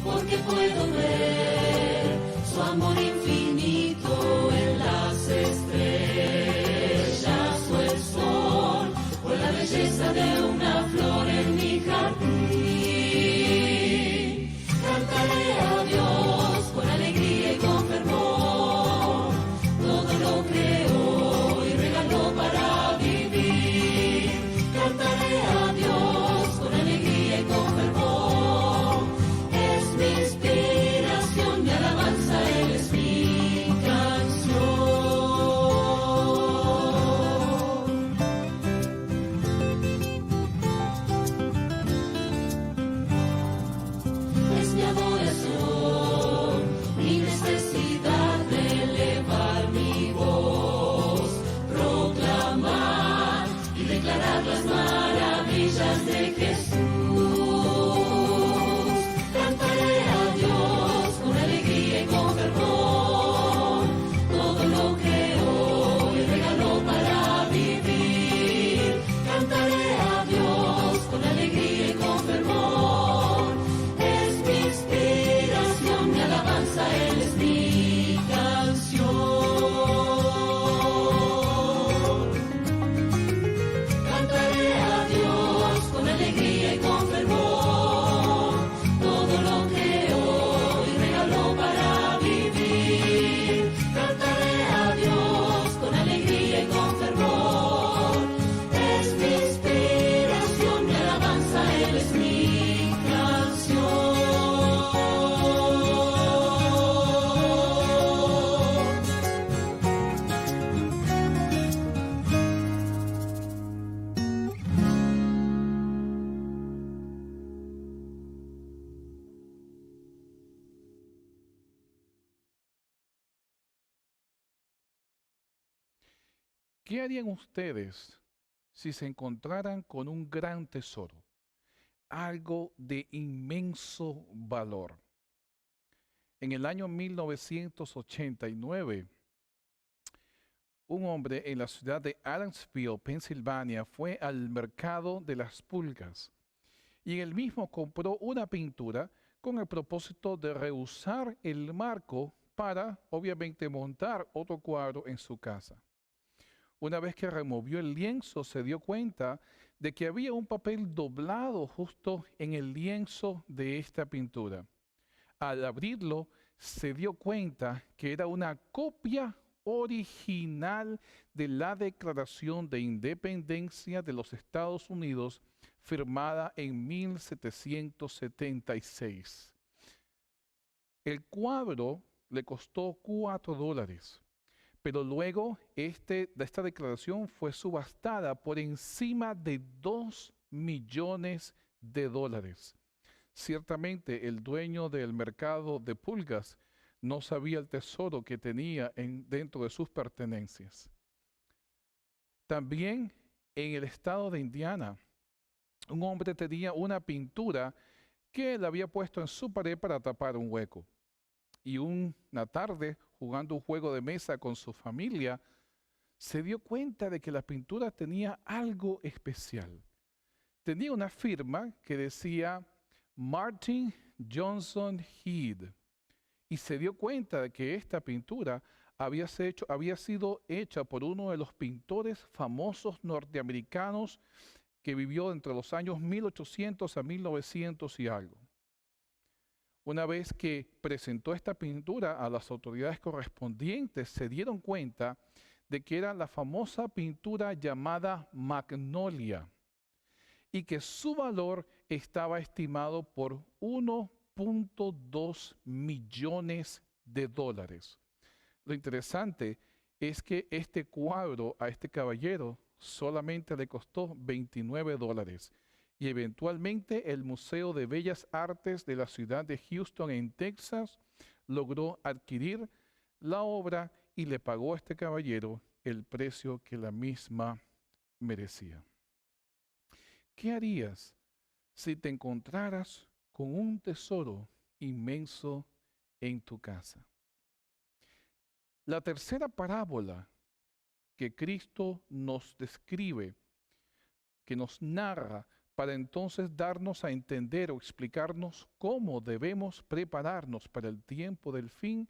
porque puedo ver su amor infinito en las estrellas o el sol, o la belleza de una flor en mi jardín. Cantaré a Dios con alegría y con fervor, todo lo creó y regaló para vivir. Cantaré a Dios con alegría y con fervor, es mi inspiración, mi alabanza, Él es mi canción. Es mi adoración, mi necesidad de elevar mi voz, proclamar y declarar las maravillas de Jesús. Cantaré a Dios con alegría y con fervor, todo lo creó y regaló para vivir. Cantaré a Dios con alegría y con fervor, es mi inspiración, mi alabanza, Él es mi canción. Cantaré a Dios con alegría y con fervor, todo lo creó y regaló para vivir. Cantaré a Dios con alegría y con fervor, es mi inspiración, mi alabanza, Él es mi canción. ¿Qué harían ustedes si se encontraran con un gran tesoro, algo de inmenso valor? En el año 1989, un hombre en la ciudad de Adamsville, Pensilvania, fue al mercado de las pulgas y en el mismo compró una pintura con el propósito de reusar el marco para, obviamente, montar otro cuadro en su casa. Una vez que removió el lienzo, se dio cuenta de que había un papel doblado justo en el lienzo de esta pintura. Al abrirlo, se dio cuenta que era una copia original de la Declaración de Independencia de los Estados Unidos, firmada en 1776. El cuadro le costó $4. Pero luego esta declaración fue subastada por encima de $2 millones. Ciertamente el dueño del mercado de pulgas no sabía el tesoro que tenía dentro de sus pertenencias. También en el estado de Indiana, un hombre tenía una pintura que él había puesto en su pared para tapar un hueco. Y una tarde, jugando un juego de mesa con su familia, se dio cuenta de que la pintura tenía algo especial. Tenía una firma que decía Martin Johnson Head, y se dio cuenta de que esta pintura había sido hecha por uno de los pintores famosos norteamericanos que vivió entre los años 1800 a 1900 y algo. Una vez que presentó esta pintura a las autoridades correspondientes, se dieron cuenta de que era la famosa pintura llamada Magnolia y que su valor estaba estimado por $1.2 millones. Lo interesante es que este cuadro a este caballero solamente le costó $29. Y eventualmente el Museo de Bellas Artes de la ciudad de Houston, en Texas, logró adquirir la obra y le pagó a este caballero el precio que la misma merecía. ¿Qué harías si te encontraras con un tesoro inmenso en tu casa. La tercera parábola que Cristo nos describe, que nos narra para entonces darnos a entender o explicarnos cómo debemos prepararnos para el tiempo del fin,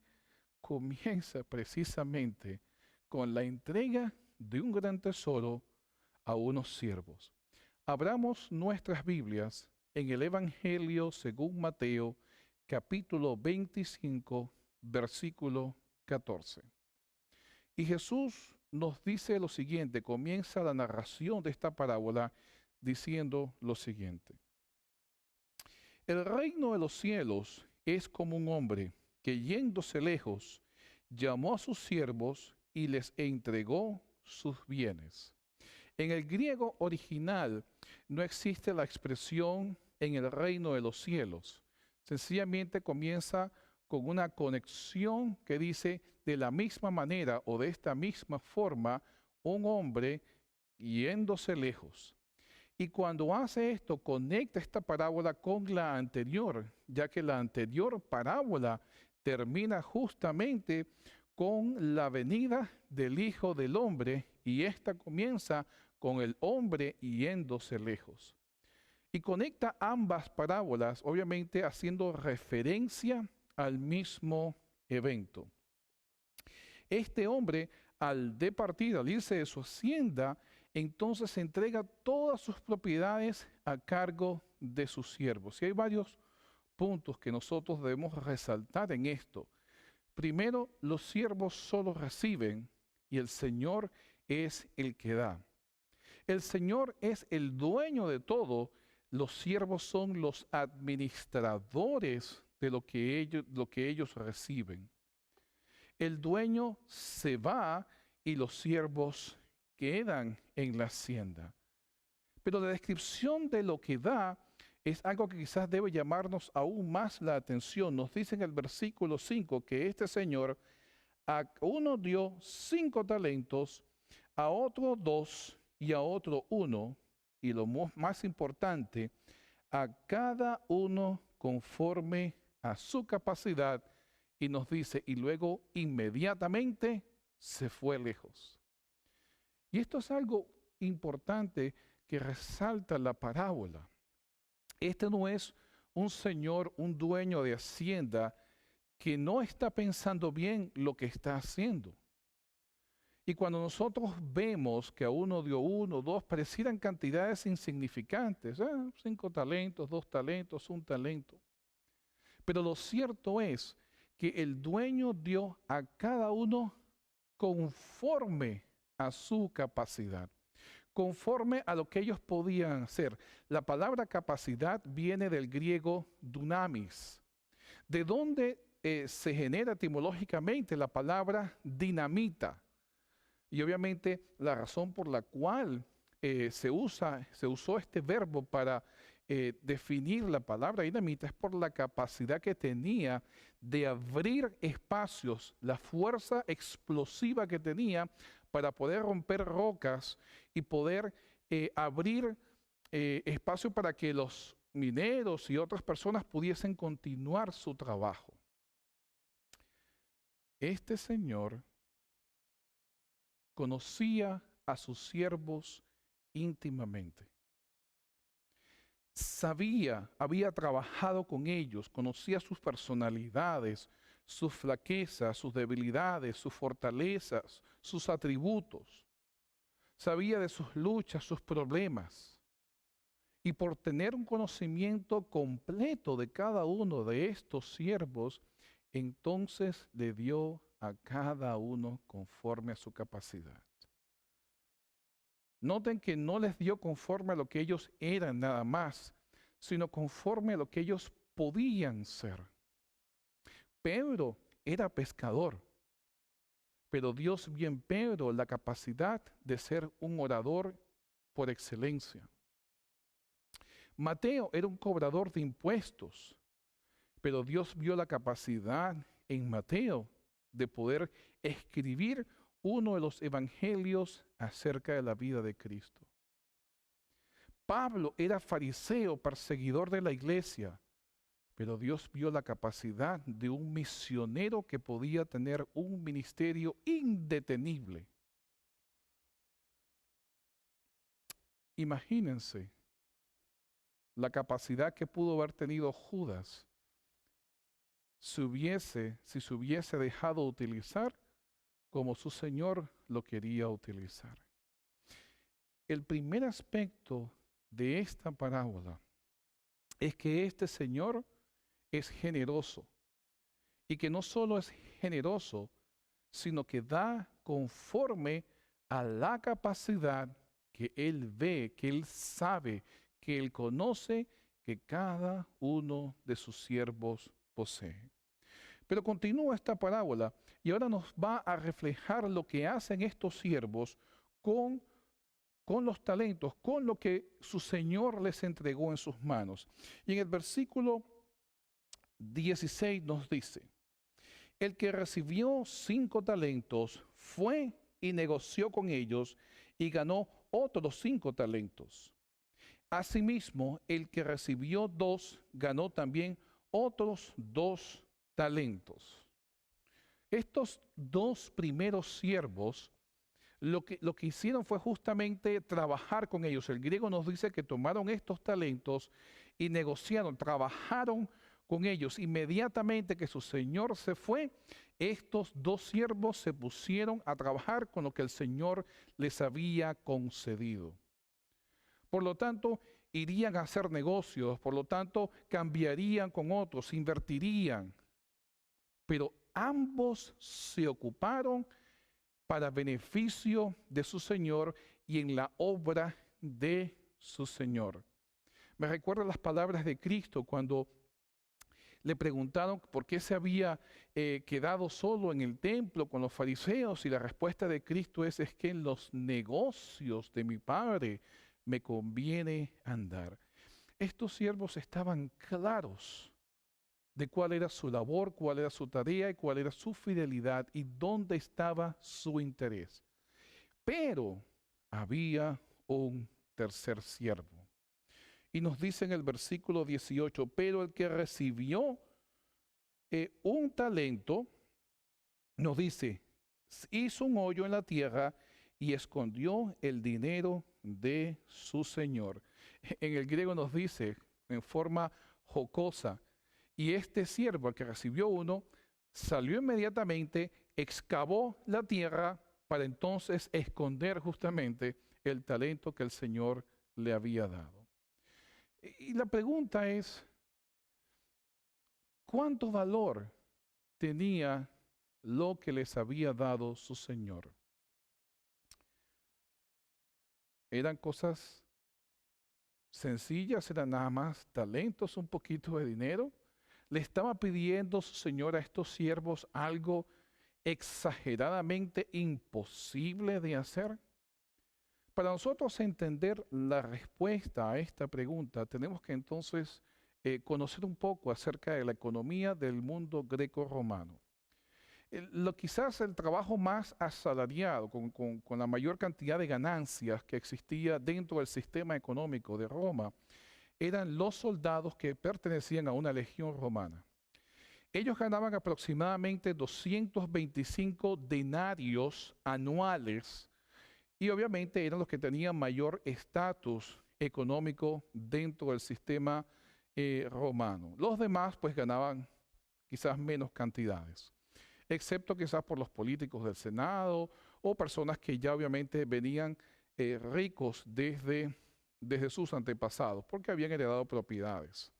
comienza precisamente con la entrega de un gran tesoro a unos siervos. Abramos nuestras Biblias en el Evangelio según Mateo, capítulo 25, versículo 14. Y Jesús nos dice lo siguiente, comienza la narración de esta parábola diciendo lo siguiente. El reino de los cielos es como un hombre que yéndose lejos, llamó a sus siervos y les entregó sus bienes. En el griego original no existe la expresión en el reino de los cielos. Sencillamente comienza con una conexión que dice de la misma manera o de esta misma forma, un hombre yéndose lejos. Y cuando hace esto, conecta esta parábola con la anterior, ya que la anterior parábola termina justamente con la venida del Hijo del Hombre y esta comienza con el hombre yéndose lejos. Y conecta ambas parábolas, obviamente haciendo referencia al mismo evento. Este hombre, al departir, al irse de su hacienda, entonces entrega todas sus propiedades a cargo de sus siervos. Y hay varios puntos que nosotros debemos resaltar en esto. Primero, los siervos solo reciben y el Señor es el que da. El Señor es el dueño de todo, los siervos son los administradores de lo que ellos reciben. El dueño se va y los siervos quedan en la hacienda. Pero la descripción de lo que da es algo que quizás debe llamarnos aún más la atención. Nos dice en el versículo 5 que este señor a uno dio 5 talentos, a otro 2 y a otro 1, y lo más importante, a cada uno conforme a su capacidad, y nos dice, y luego inmediatamente se fue lejos. Y esto es algo importante que resalta la parábola. Este no es un señor, un dueño de hacienda que no está pensando bien lo que está haciendo. Y cuando nosotros vemos que a uno dio 1, 2, parecieran cantidades insignificantes, 5 talentos, 2 talentos, 1 talento. Pero lo cierto es que el dueño dio a cada uno conforme a su capacidad, conforme a lo que ellos podían hacer. La palabra capacidad viene del griego dunamis, de donde se genera etimológicamente la palabra dinamita. Y obviamente la razón por la cual se usó este verbo para definir la palabra dinamita es por la capacidad que tenía de abrir espacios, la fuerza explosiva que tenía para poder romper rocas y poder abrir espacio para que los mineros y otras personas pudiesen continuar su trabajo. Este señor conocía a sus siervos íntimamente. Había trabajado con ellos, conocía sus personalidades, sus flaquezas, sus debilidades, sus fortalezas, sus atributos. Sabía de sus luchas, sus problemas. Y por tener un conocimiento completo de cada uno de estos siervos, entonces le dio a cada uno conforme a su capacidad. Noten que no les dio conforme a lo que ellos eran nada más, sino conforme a lo que ellos podían ser. Pedro era pescador, pero Dios vio en Pedro la capacidad de ser un orador por excelencia. Mateo era un cobrador de impuestos, pero Dios vio la capacidad en Mateo de poder escribir uno de los evangelios acerca de la vida de Cristo. Pablo era fariseo, perseguidor de la iglesia, Pero Dios vio la capacidad de un misionero que podía tener un ministerio indetenible. Imagínense la capacidad que pudo haber tenido Judas si se hubiese dejado utilizar como su Señor lo quería utilizar. El primer aspecto de esta parábola es que este Señor es generoso, y que no solo es generoso, sino que da conforme a la capacidad que Él ve, que Él sabe, que Él conoce, que cada uno de sus siervos posee. Pero continúa esta parábola y ahora nos va a reflejar lo que hacen estos siervos con los talentos, con lo que su Señor les entregó en sus manos. Y en el versículo 16 nos dice: el que recibió 5 talentos fue y negoció con ellos y ganó otros 5 talentos. Asimismo, el que recibió 2 ganó también otros 2 talentos. Estos 2 primeros siervos lo que hicieron fue justamente trabajar con ellos. El griego nos dice que tomaron estos talentos y negociaron, trabajaron con ellos. Inmediatamente que su señor se fue, estos 2 siervos se pusieron a trabajar con lo que el Señor les había concedido. Por lo tanto, irían a hacer negocios, por lo tanto, cambiarían con otros, invertirían. Pero ambos se ocuparon para beneficio de su Señor y en la obra de su Señor. Me recuerda las palabras de Cristo cuando le preguntaron por qué se había quedado solo en el templo con los fariseos, y la respuesta de Cristo es que en los negocios de mi Padre me conviene andar. Estos siervos estaban claros de cuál era su labor, cuál era su tarea y cuál era su fidelidad y dónde estaba su interés. Pero había un tercer siervo. Y nos dice en el versículo 18, pero el que recibió un talento, nos dice, hizo un hoyo en la tierra y escondió el dinero de su señor. En el griego nos dice en forma jocosa, y este siervo, el que recibió uno, salió inmediatamente, excavó la tierra para entonces esconder justamente el talento que el Señor le había dado. Y la pregunta es, ¿cuánto valor tenía lo que les había dado su Señor? ¿Eran cosas sencillas? ¿Eran nada más talentos, un poquito de dinero? ¿Le estaba pidiendo su Señor a estos siervos algo exageradamente imposible de hacer? Para nosotros entender la respuesta a esta pregunta, tenemos que entonces conocer un poco acerca de la economía del mundo greco-romano. Quizás el trabajo más asalariado, con la mayor cantidad de ganancias que existía dentro del sistema económico de Roma, eran los soldados que pertenecían a una legión romana. Ellos ganaban aproximadamente 225 denarios anuales y obviamente eran los que tenían mayor estatus económico dentro del sistema romano. Los demás pues ganaban quizás menos cantidades, excepto quizás por los políticos del Senado o personas que ya obviamente venían ricos desde sus antepasados, porque habían heredado propiedades.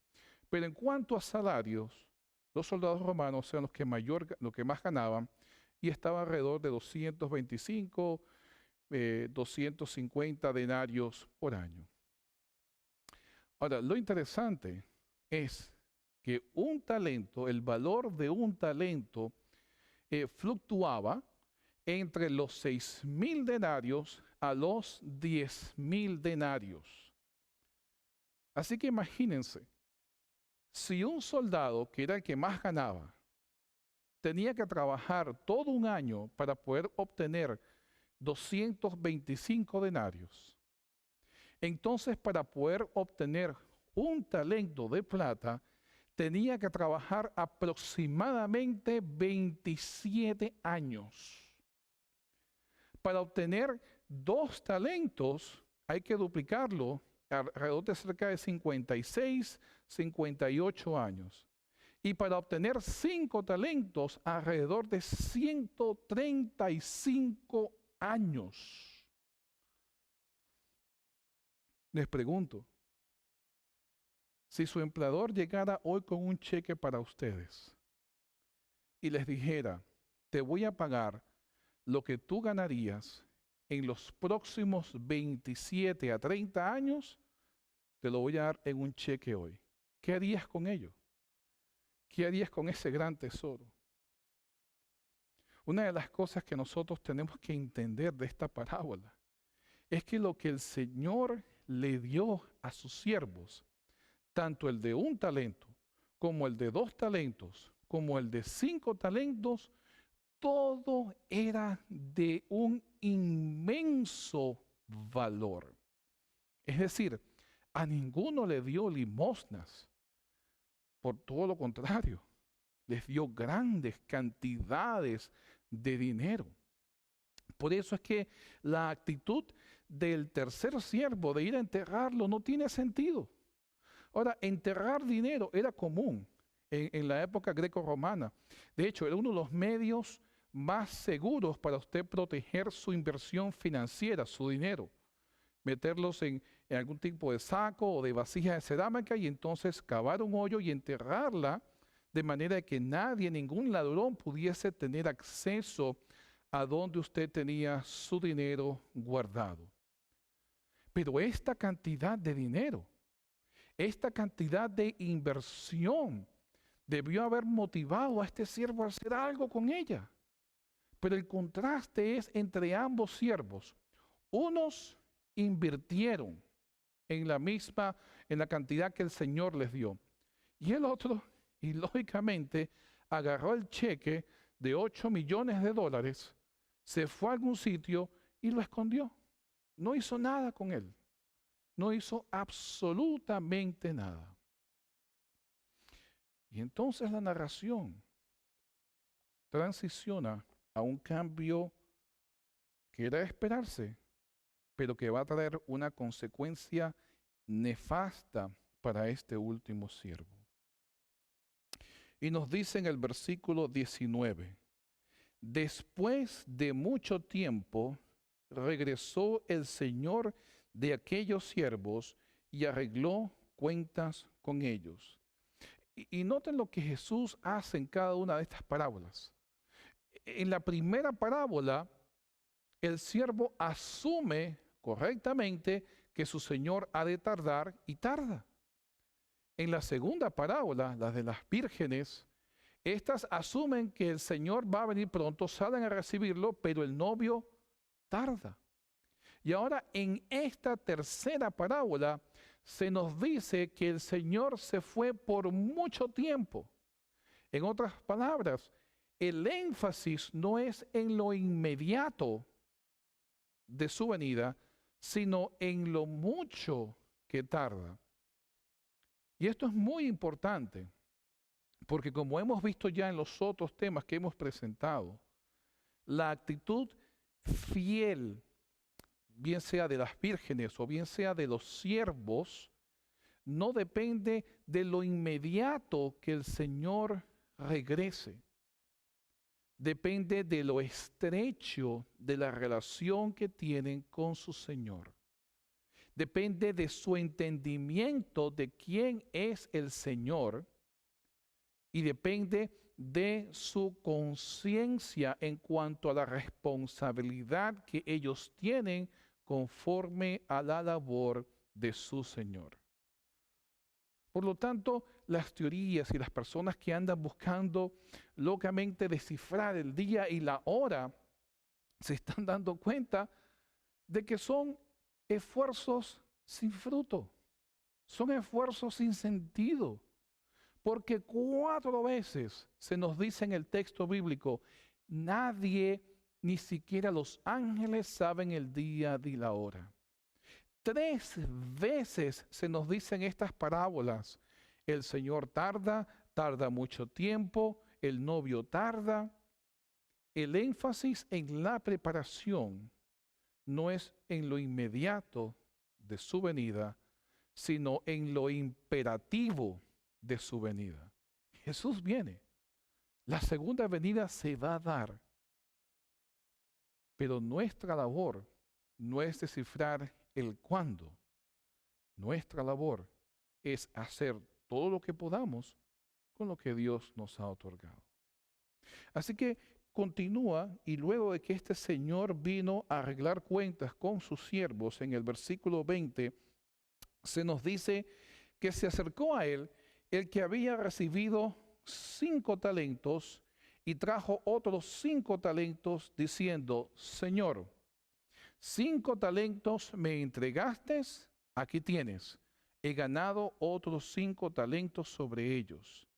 Pero en cuanto a salarios, los soldados romanos eran los que más ganaban y estaba alrededor de 225, 250 denarios por año. Ahora, lo interesante es que un talento, el valor de un talento, fluctuaba entre los 6,000 denarios a los 10,000 denarios. Así que imagínense, si un soldado, que era el que más ganaba, tenía que trabajar todo un año para poder obtener 225 denarios, entonces para poder obtener un talento de plata, tenía que trabajar aproximadamente 27 años. Para obtener 2 talentos hay que duplicarlo alrededor de cerca de 56, 58 años. Y para obtener 5 talentos alrededor de 135 años. Les pregunto, si su empleador llegara hoy con un cheque para ustedes y les dijera, te voy a pagar lo que tú ganarías en los próximos 27 a 30 años, te lo voy a dar en un cheque hoy. ¿Qué harías con ello? ¿Qué harías con ese gran tesoro? Una de las cosas que nosotros tenemos que entender de esta parábola es que lo que el Señor le dio a sus siervos, tanto el de 1 talento, como el de 2 talentos, como el de 5 talentos, todo era de un inmenso valor. Es decir, a ninguno le dio limosnas. Por todo lo contrario, les dio grandes cantidades de dinero. Por eso es que la actitud del tercer siervo de ir a enterrarlo no tiene sentido. Ahora, enterrar dinero era común en la época greco-romana. De hecho, era uno de los medios más seguros para usted proteger su inversión financiera, su dinero. Meterlos en algún tipo de saco o de vasija de cerámica y entonces cavar un hoyo y enterrarla de manera que nadie, ningún ladrón pudiese tener acceso a donde usted tenía su dinero guardado. Pero esta cantidad de dinero, esta cantidad de inversión debió haber motivado a este siervo a hacer algo con ella. Pero el contraste es entre ambos siervos. Unos invirtieron en la cantidad que el Señor les dio. Y el otro, ilógicamente, agarró el cheque de $8 millones, se fue a algún sitio y lo escondió. No hizo nada con él. No hizo absolutamente nada. Y entonces la narración transiciona a un cambio que era de esperarse, pero que va a traer una consecuencia nefasta para este último siervo. Y nos dice en el versículo 19, después de mucho tiempo, regresó el Señor de aquellos siervos y arregló cuentas con ellos. Y noten lo que Jesús hace en cada una de estas parábolas. En la primera parábola, el siervo asume correctamente que su Señor ha de tardar y tarda. En la segunda parábola, la de las vírgenes, estas asumen que el Señor va a venir pronto, salen a recibirlo, pero el novio tarda. Y ahora en esta tercera parábola se nos dice que el Señor se fue por mucho tiempo. En otras palabras, el énfasis no es en lo inmediato de su venida, sino en lo mucho que tarda. Y esto es muy importante, porque como hemos visto ya en los otros temas que hemos presentado, la actitud fiel, bien sea de las vírgenes o bien sea de los siervos, no depende de lo inmediato que el Señor regrese. Depende de lo estrecho de la relación que tienen con su Señor. Depende de su entendimiento de quién es el Señor y depende de su conciencia en cuanto a la responsabilidad que ellos tienen conforme a la labor de su Señor. Por lo tanto, las teorías y las personas que andan buscando locamente descifrar el día y la hora se están dando cuenta de que son esfuerzos sin fruto, son esfuerzos sin sentido, porque 4 veces se nos dice en el texto bíblico, nadie, ni siquiera los ángeles, saben el día ni la hora. 3 veces se nos dicen estas parábolas El Señor tarda mucho tiempo, el novio tarda. El énfasis en la preparación no es en lo inmediato de su venida, sino en lo imperativo de su venida. Jesús viene. La segunda venida se va a dar. Pero nuestra labor no es descifrar el cuándo. Nuestra labor es hacer todo lo que podamos con lo que Dios nos ha otorgado. Así que continúa, y luego de que este Señor vino a arreglar cuentas con sus siervos, en el versículo 20, se nos dice que se acercó a él el que había recibido 5 talentos y trajo otros 5 talentos diciendo: Señor, 5 talentos me entregaste, aquí tienes, he ganado otros 5 talentos sobre ellos.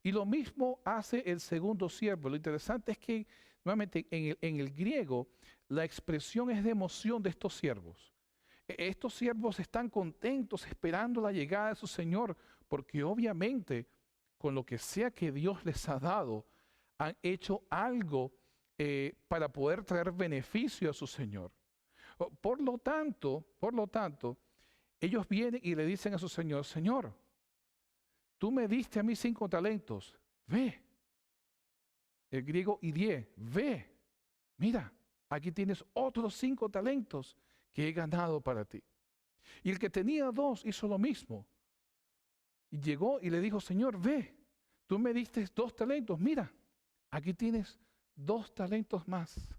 Y lo mismo hace el segundo siervo. Lo interesante es que, nuevamente, en el griego, la expresión es de emoción de estos siervos. Estos siervos están contentos esperando la llegada de su Señor, porque obviamente, con lo que sea que Dios les ha dado, han hecho algo para poder traer beneficio a su Señor. Por lo tanto, ellos vienen y le dicen a su Señor: Señor, tú me diste a mí 5 talentos, ve. El griego idie, ve. Mira, aquí tienes otros 5 talentos que he ganado para ti. Y el que tenía 2 hizo lo mismo. Y llegó y le dijo: Señor, ve, tú me diste 2 talentos, mira, aquí tienes 2 talentos más.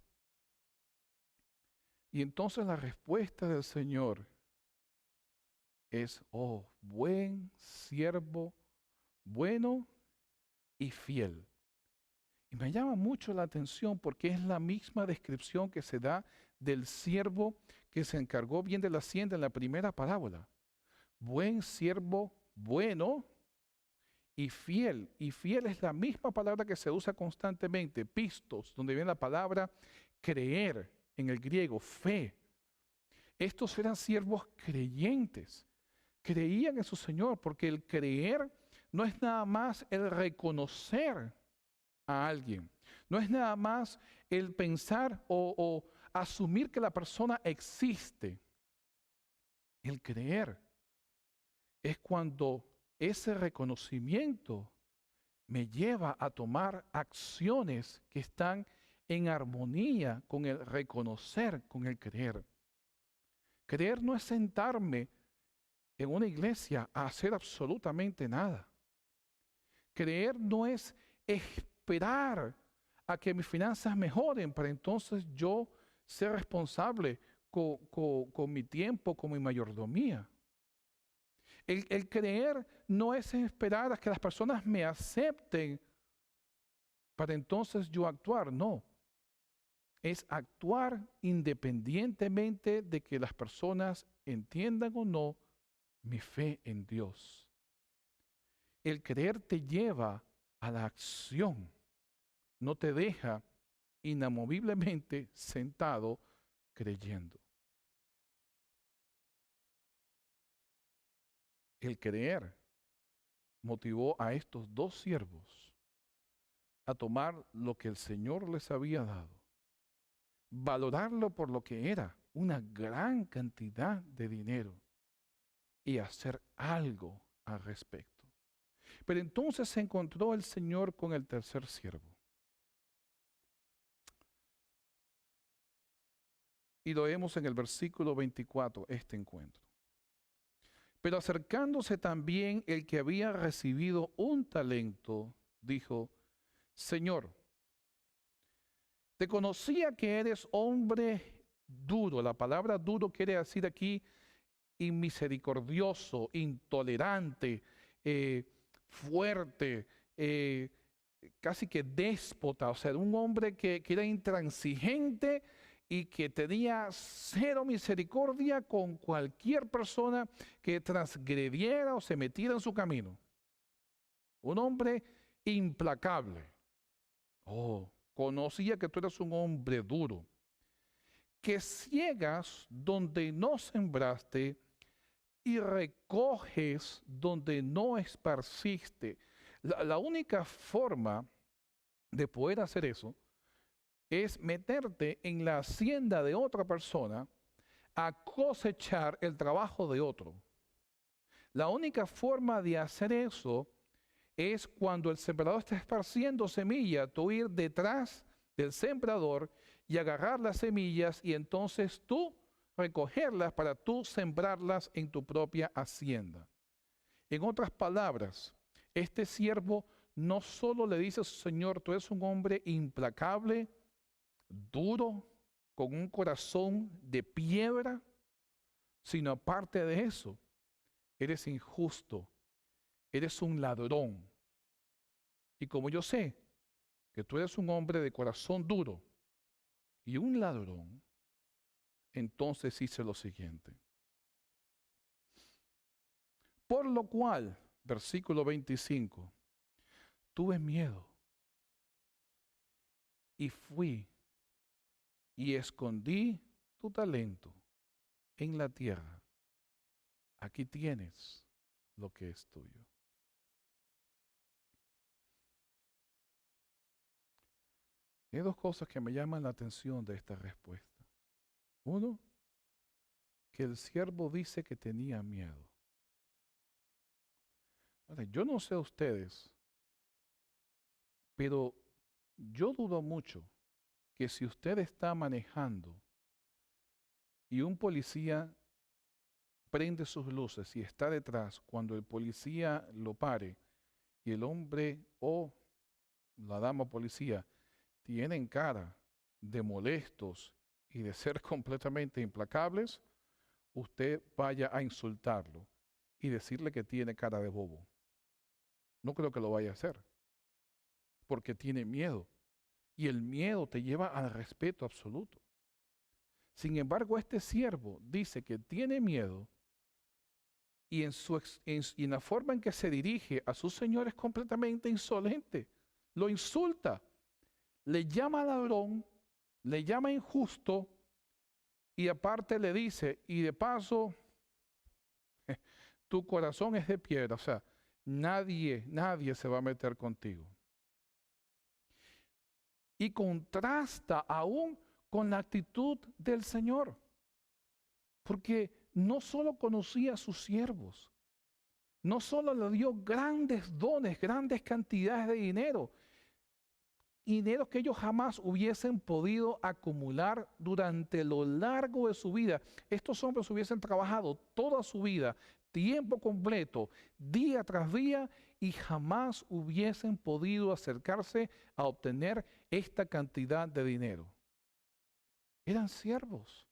Y entonces la respuesta del Señor es: oh, buen siervo, bueno y fiel. Y me llama mucho la atención porque es la misma descripción que se da del siervo que se encargó bien de la hacienda en la primera parábola. Buen siervo, bueno y fiel. Y fiel es la misma palabra que se usa constantemente, pistos, donde viene la palabra creer en el griego, fe. Estos eran siervos creyentes. Creían en su Señor, porque el creer no es nada más el reconocer a alguien. No es nada más el pensar o asumir que la persona existe. El creer es cuando ese reconocimiento me lleva a tomar acciones que están en armonía con el reconocer, con el creer. Creer no es sentarme en una iglesia a hacer absolutamente nada. Creer no es esperar a que mis finanzas mejoren para entonces yo ser responsable con mi tiempo, con mi mayordomía. El creer no es esperar a que las personas me acepten para entonces yo actuar, no. Es actuar independientemente de que las personas entiendan o no mi fe en Dios. El creer te lleva a la acción, no te deja inamoviblemente sentado creyendo. El creer motivó a estos 2 siervos a tomar lo que el Señor les había dado, valorarlo por lo que era, una gran cantidad de dinero, y hacer algo al respecto. Pero entonces se encontró el Señor con el tercer siervo. Y lo vemos en el versículo 24, este encuentro. Pero acercándose también el que había recibido 1 talento, dijo: Señor, te conocía que eres hombre duro. La palabra duro quiere decir aquí inmisericordioso, intolerante, fuerte, casi que déspota. O sea, un hombre que era intransigente y que tenía 0 misericordia con cualquier persona que transgrediera o se metiera en su camino. Un hombre implacable. Oh, conocía que tú eres un hombre duro, que ciegas donde no sembraste y recoges donde no esparciste. La única forma de poder hacer eso es meterte en la hacienda de otra persona a cosechar el trabajo de otro. La única forma de hacer eso es cuando el sembrador está esparciendo semilla, tú ir detrás del sembrador y agarrar las semillas y entonces tú recogerlas para tú sembrarlas en tu propia hacienda. En otras palabras, este siervo no solo le dice a su señor, tú eres un hombre implacable, duro, con un corazón de piedra, sino aparte de eso, eres injusto, eres un ladrón. Y como yo sé que tú eres un hombre de corazón duro y un ladrón, entonces hice lo siguiente. Por lo cual, versículo 25, tuve miedo y fui y escondí tu talento en la tierra. Aquí tienes lo que es tuyo. Hay dos cosas que me llaman la atención de esta respuesta. Uno, que el siervo dice que tenía miedo. Ahora, yo no sé a ustedes, pero yo dudo mucho que si usted está manejando y un policía prende sus luces y está detrás, cuando el policía lo pare y el hombre o la dama policía tienen cara de molestos y de ser completamente implacables, usted vaya a insultarlo y decirle que tiene cara de bobo. No creo que lo vaya a hacer, porque tiene miedo. Y el miedo te lleva al respeto absoluto. Sin embargo, este siervo dice que tiene miedo y en la forma en que se dirige a su señor es completamente insolente. Lo insulta, le llama ladrón, le llama injusto y aparte le dice, y de paso, tu corazón es de piedra, o sea, nadie se va a meter contigo. Y contrasta aún con la actitud del Señor, porque no solo conocía a sus siervos, no solo le dio grandes dones, grandes cantidades de dinero que ellos jamás hubiesen podido acumular durante lo largo de su vida. Estos hombres hubiesen trabajado toda su vida, tiempo completo, día tras día, y jamás hubiesen podido acercarse a obtener esta cantidad de dinero. Eran siervos,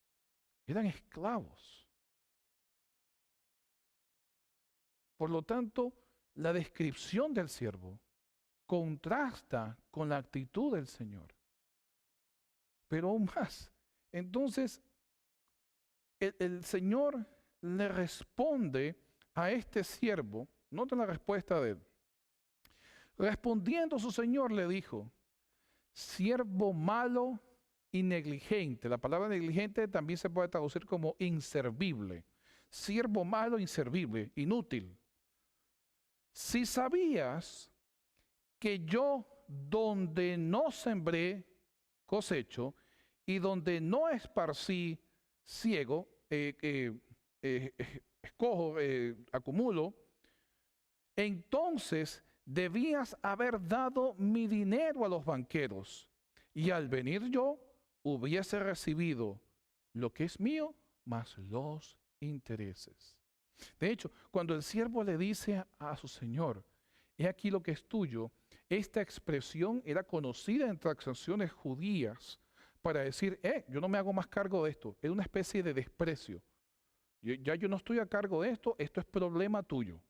eran esclavos. Por lo tanto, la descripción del siervo contrasta con la actitud del Señor. Pero aún más, entonces el Señor le responde a este siervo. Noten la respuesta de él. Respondiendo su señor le dijo, siervo malo y negligente. La palabra negligente también se puede traducir como inservible. Siervo malo, inservible, inútil. Si sabías que yo donde no sembré, cosecho, y donde no esparcí, ciego, escojo, acumulo, entonces debías haber dado mi dinero a los banqueros, y al venir yo hubiese recibido lo que es mío, más los intereses. De hecho, cuando el siervo le dice a su señor, he aquí lo que es tuyo, esta expresión era conocida en transacciones judías para decir, yo no me hago más cargo de esto. Es una especie de desprecio. Yo no estoy a cargo de esto, esto es problema tuyo.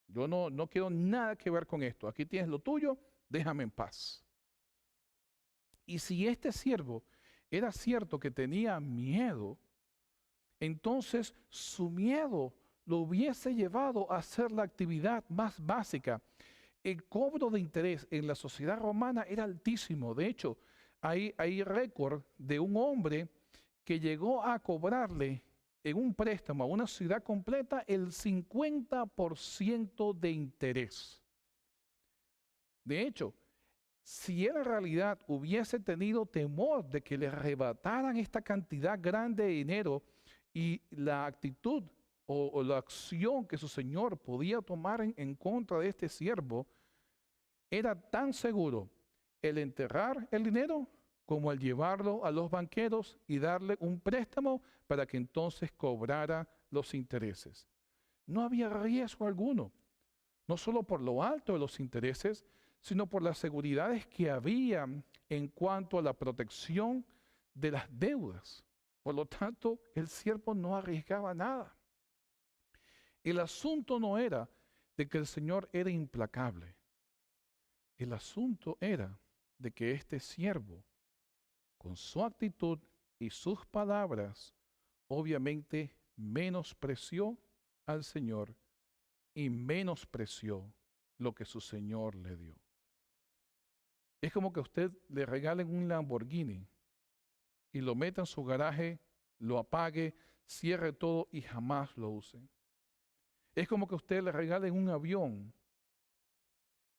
Yo no quiero nada que ver con esto. Aquí tienes lo tuyo, déjame en paz. Y si este siervo era cierto que tenía miedo, entonces su miedo lo hubiese llevado a hacer la actividad más básica. El cobro de interés en la sociedad romana era altísimo. De hecho, hay récord de un hombre que llegó a cobrarle en un préstamo a una ciudad completa el 50% de interés. De hecho, si él en realidad hubiese tenido temor de que le arrebataran esta cantidad grande de dinero y la actitud o la acción que su señor podía tomar en contra de este siervo, era tan seguro el enterrar el dinero como el llevarlo a los banqueros y darle un préstamo para que entonces cobrara los intereses. No había riesgo alguno, no solo por lo alto de los intereses, sino por las seguridades que había en cuanto a la protección de las deudas. Por lo tanto, el siervo no arriesgaba nada. El asunto no era de que el Señor era implacable. El asunto era de que este siervo, con su actitud y sus palabras, obviamente menospreció al Señor y menospreció lo que su Señor le dio. Es como que a usted le regalen un Lamborghini y lo meta en su garaje, lo apague, cierre todo y jamás lo use. Es como que a usted le regalen un avión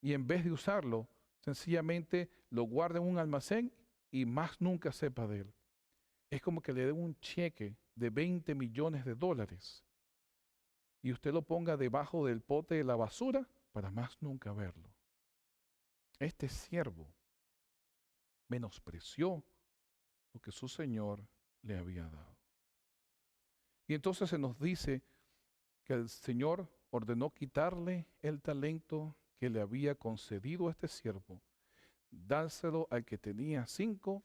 y en vez de usarlo, sencillamente lo guarde en un almacén y más nunca sepa de él. Es como que le den un cheque de $20 millones y usted lo ponga debajo del pote de la basura para más nunca verlo. Este siervo menospreció lo que su Señor le había dado. Y entonces se nos dice que el Señor ordenó quitarle el talento que le había concedido a este siervo, dárselo al que tenía 5,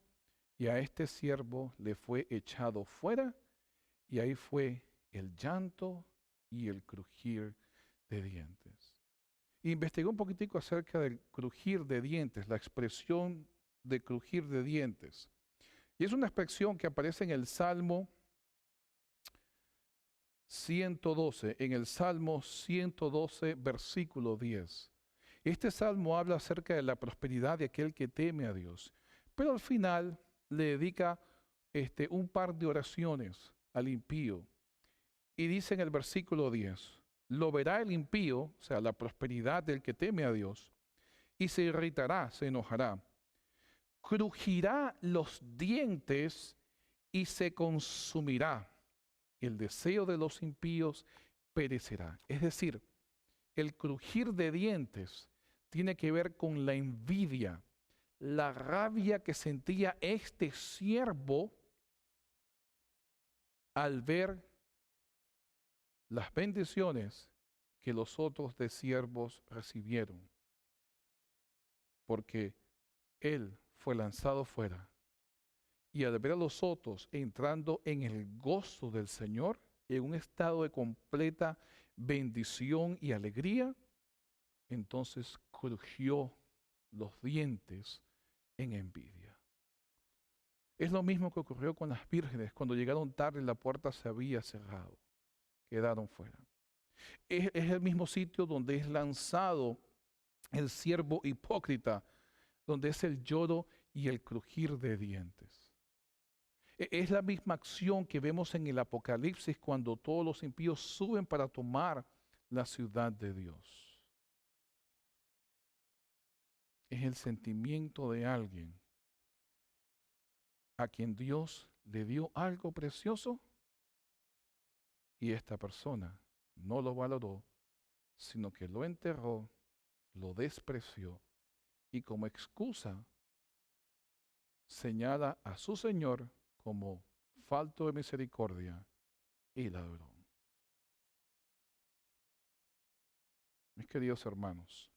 y a este siervo le fue echado fuera, y ahí fue el llanto y el crujir de dientes. Investigué un poquitico acerca del crujir de dientes, la expresión de crujir de dientes. Y es una expresión que aparece en el Salmo 112, en el Salmo 112, versículo 10. Este salmo habla acerca de la prosperidad de aquel que teme a Dios, pero al final le dedica un par de oraciones al impío. Y dice en el versículo 10, lo verá el impío, o sea, la prosperidad del que teme a Dios, y se irritará, se enojará. Crujirá los dientes y se consumirá. El deseo de los impíos perecerá. Es decir, el crujir de dientes tiene que ver con la envidia, la rabia que sentía este siervo al ver las bendiciones que los otros de siervos recibieron, porque él fue lanzado fuera. Y al ver a los otros entrando en el gozo del Señor, en un estado de completa bendición y alegría, entonces crujió los dientes en envidia. Es lo mismo que ocurrió con las vírgenes. Cuando llegaron tarde, la puerta se había cerrado. Quedaron fuera. Es el mismo sitio donde es lanzado el siervo hipócrita, donde es el lloro y el crujir de dientes. Es la misma acción que vemos en el Apocalipsis cuando todos los impíos suben para tomar la ciudad de Dios. Es el sentimiento de alguien a quien Dios le dio algo precioso y esta persona no lo valoró, sino que lo enterró, lo despreció y como excusa señala a su Señor como falto de misericordia y ladrón. Mis queridos hermanos,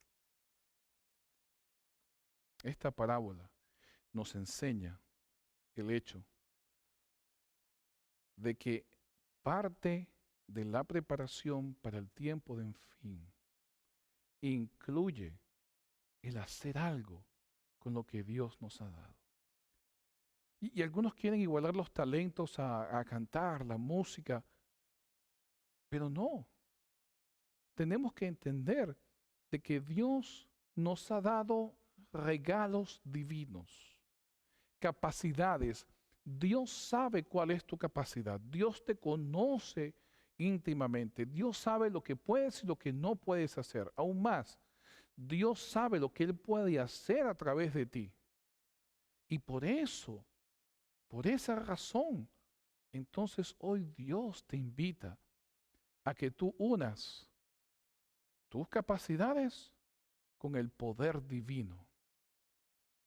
esta parábola nos enseña el hecho de que parte de la preparación para el tiempo de fin incluye el hacer algo con lo que Dios nos ha dado. Y algunos quieren igualar los talentos a cantar, la música, pero no. Tenemos que entender de que Dios nos ha dado regalos divinos, capacidades, Dios sabe cuál es tu capacidad. Dios te conoce íntimamente. Dios sabe lo que puedes y lo que no puedes hacer. Aún más, Dios sabe lo que Él puede hacer a través de ti. Y por eso, por esa razón, entonces hoy Dios te invita a que tú unas tus capacidades con el poder divino.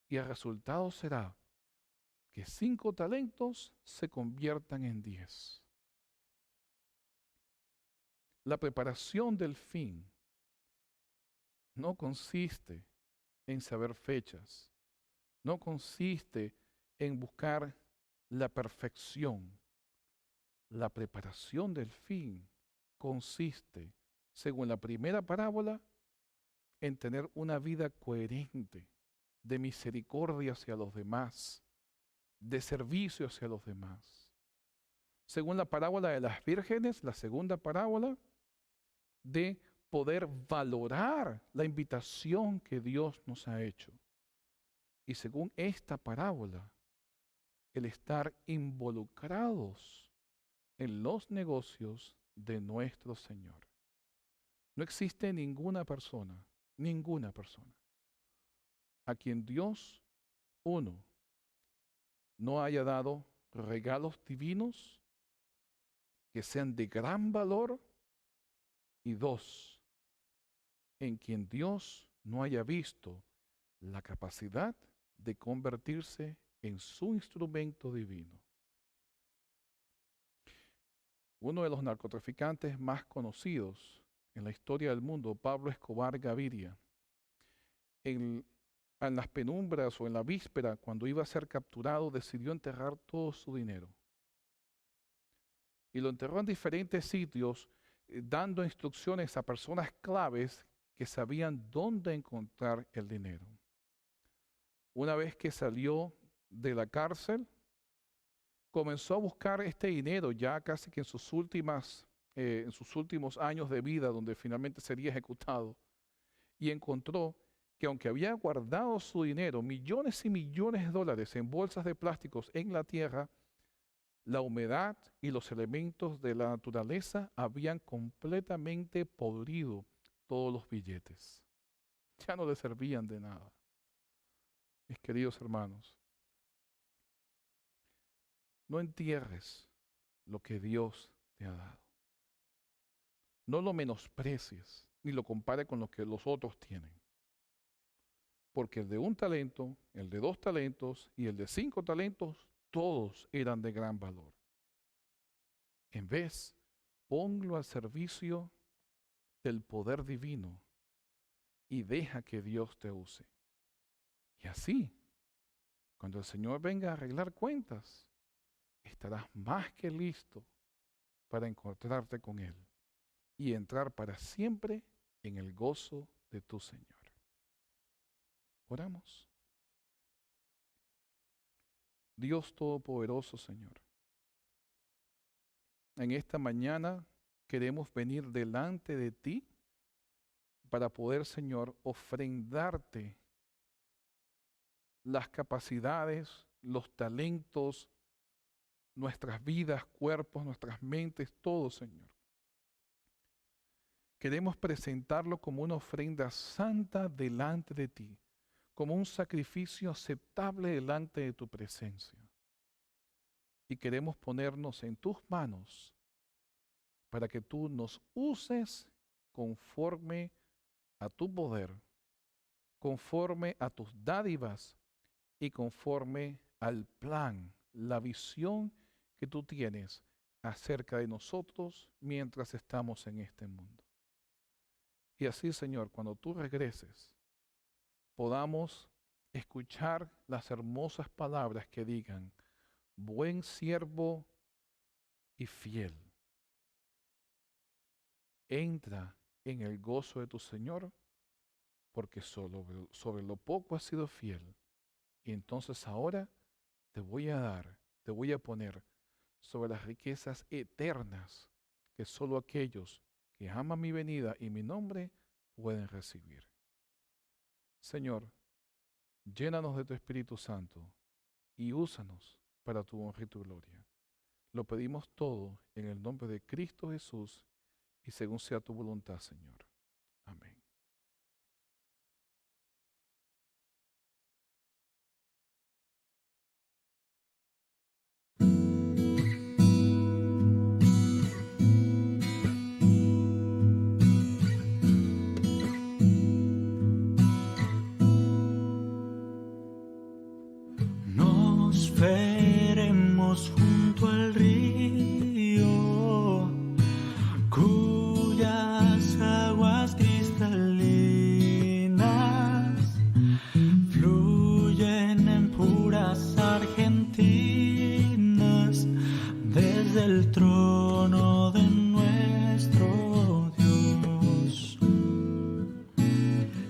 Y el resultado será que 5 talentos se conviertan en 10. La preparación del fin no consiste en saber fechas, no consiste en buscar la perfección. La preparación del fin consiste, según la primera parábola, en tener una vida coherente, de misericordia hacia los demás, de servicio hacia los demás. Según la parábola de las vírgenes, la segunda parábola, de poder valorar la invitación que Dios nos ha hecho. Y según esta parábola, el estar involucrados en los negocios de nuestro Señor. No existe ninguna persona, a quien Dios, uno, no haya dado regalos divinos que sean de gran valor, y 2, en quien Dios no haya visto la capacidad de convertirse en su instrumento divino. Uno de los narcotraficantes más conocidos en la historia del mundo, Pablo Escobar Gaviria, en las penumbras o en la víspera, cuando iba a ser capturado, decidió enterrar todo su dinero. Y lo enterró en diferentes sitios, dando instrucciones a personas claves que sabían dónde encontrar el dinero. Una vez que salió de la cárcel, comenzó a buscar este dinero ya casi que en sus últimos años de vida, donde finalmente sería ejecutado, y encontró que aunque había guardado su dinero, millones y millones de dólares en bolsas de plásticos en la tierra, la humedad y los elementos de la naturaleza habían completamente podrido todos los billetes. Ya no le servían de nada. Mis queridos hermanos, no entierres lo que Dios te ha dado. No lo menosprecies ni lo compare con lo que los otros tienen. Porque el de 1 talento, el de 2 talentos y el de 5 talentos, todos eran de gran valor. En vez, ponlo al servicio del poder divino y deja que Dios te use. Y así, cuando el Señor venga a arreglar cuentas, estarás más que listo para encontrarte con Él y entrar para siempre en el gozo de tu Señor. Oramos. Dios Todopoderoso, Señor, en esta mañana queremos venir delante de ti para poder, Señor, ofrendarte las capacidades, los talentos, nuestras vidas, cuerpos, nuestras mentes, todo, Señor. Queremos presentarlo como una ofrenda santa delante de ti, como un sacrificio aceptable delante de tu presencia. Y queremos ponernos en tus manos para que tú nos uses conforme a tu poder, conforme a tus dádivas y conforme al plan, la visión que tú tienes acerca de nosotros mientras estamos en este mundo. Y así, Señor, cuando tú regreses, podamos escuchar las hermosas palabras que digan: buen siervo y fiel. Entra en el gozo de tu Señor, porque sobre lo poco has sido fiel. Y entonces ahora te voy a poner sobre las riquezas eternas que solo aquellos que aman mi venida y mi nombre pueden recibir. Señor, llénanos de tu Espíritu Santo y úsanos para tu honra y tu gloria. Lo pedimos todo en el nombre de Cristo Jesús y según sea tu voluntad, Señor. Amén. Nos veremos junto al río, cuyas aguas cristalinas fluyen en puras argentinas desde el trono de nuestro Dios.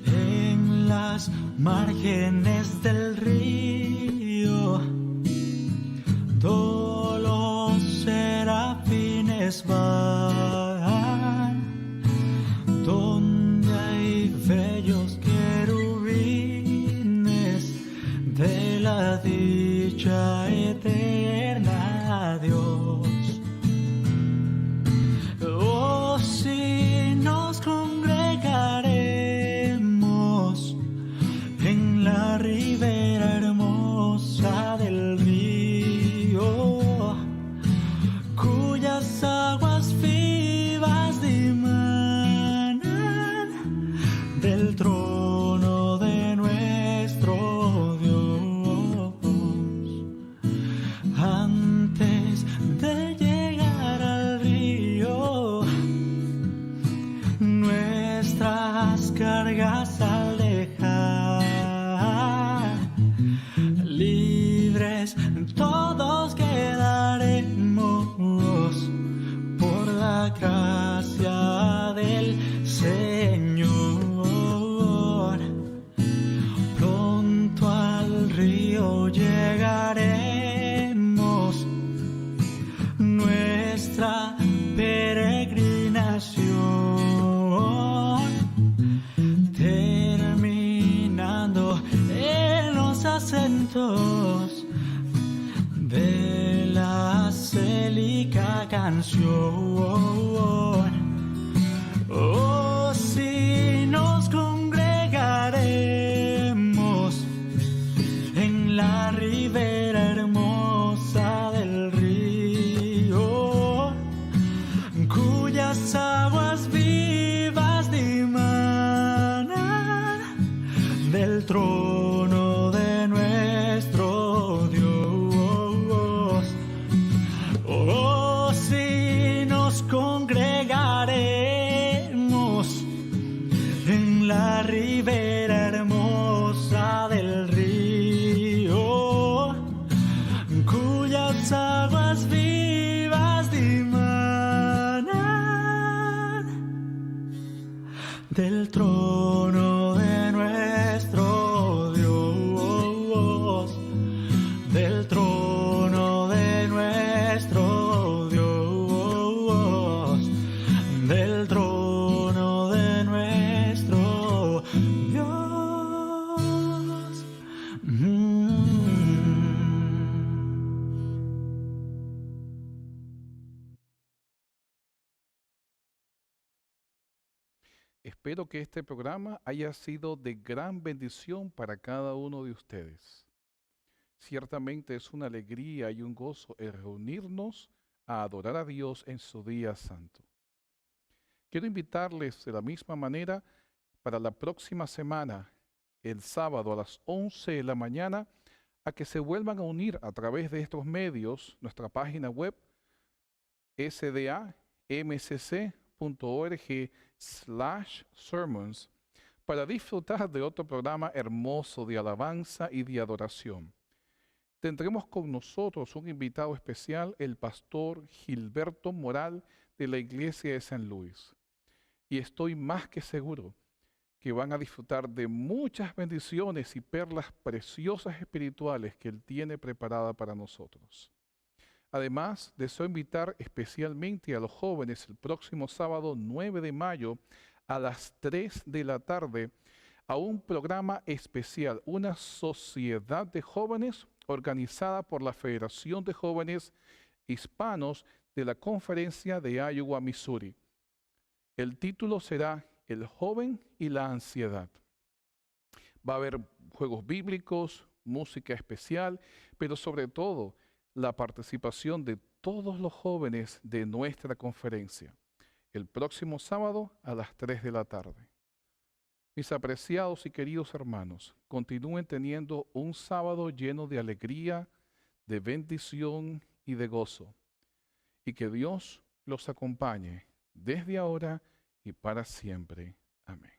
En las márgenes del río, todos los serafines van, donde hay bellos querubines de la dicha eterna, Dios. Oh, si nos congregaremos en la ribera hermosa del río, cuyas aguas vivas dimanan del trono de nuestro Dios. Antes de llegar al río, nuestras cargas al dejar, libres todos quedaremos por la gracia del Señor. Pronto al río llegaremos, nuestra peregrinación terminando en los acentos de la célica canción. Oh, si nos congregaremos en la ribera hermosa del río, cuyas aguas vivas dimanan del trono de nuestro Dios. Oh, si nos congregaremos en la ribera hermosa del río, cuyas aguas vivas dimanan del trono de nuestro Dios, del trono de nuestro Dios, del trono de nuestro Dios. Espero que este programa haya sido de gran bendición para cada uno de ustedes. Ciertamente es una alegría y un gozo el reunirnos a adorar a Dios en su día santo. Quiero invitarles de la misma manera para la próxima semana, el sábado a las 11 de la mañana, a que se vuelvan a unir a través de estos medios, nuestra página web sdamcc.org/sermons, para disfrutar de otro programa hermoso de alabanza y de adoración. Tendremos con nosotros un invitado especial, el pastor Gilberto Moral de la Iglesia de San Luis. Y estoy más que seguro que van a disfrutar de muchas bendiciones y perlas preciosas espirituales que Él tiene preparada para nosotros. Además, deseo invitar especialmente a los jóvenes el próximo sábado 9 de mayo a las 3 de la tarde a un programa especial, una sociedad de jóvenes organizada por la Federación de Jóvenes Hispanos de la Conferencia de Iowa, Missouri. El título será El joven y la ansiedad. Va a haber juegos bíblicos, música especial, pero sobre todo la participación de todos los jóvenes de nuestra conferencia, el próximo sábado a las 3 de la tarde. Mis apreciados y queridos hermanos, continúen teniendo un sábado lleno de alegría, de bendición y de gozo, y que Dios los acompañe desde ahora y para siempre. Amén.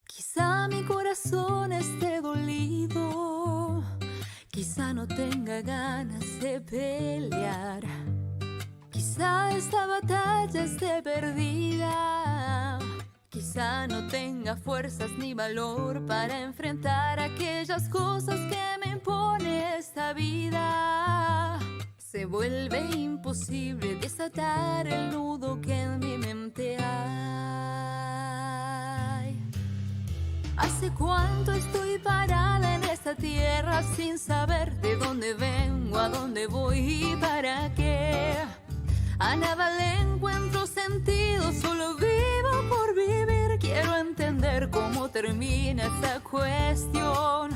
Quizá mi corazón esté dolido, quizá no tenga ganas de pelear, quizá esta batalla esté perdida, quizá no tenga fuerzas ni valor para enfrentar aquellas cosas que me impone esta vida. Se vuelve imposible desatar el nudo que en mi mente hay. ¿Hace cuánto estoy parada en esta tierra sin saber de dónde vengo, a dónde voy y para qué? A nada le encuentro sentido, solo vivo por vivir. Quiero entender cómo termina esta cuestión.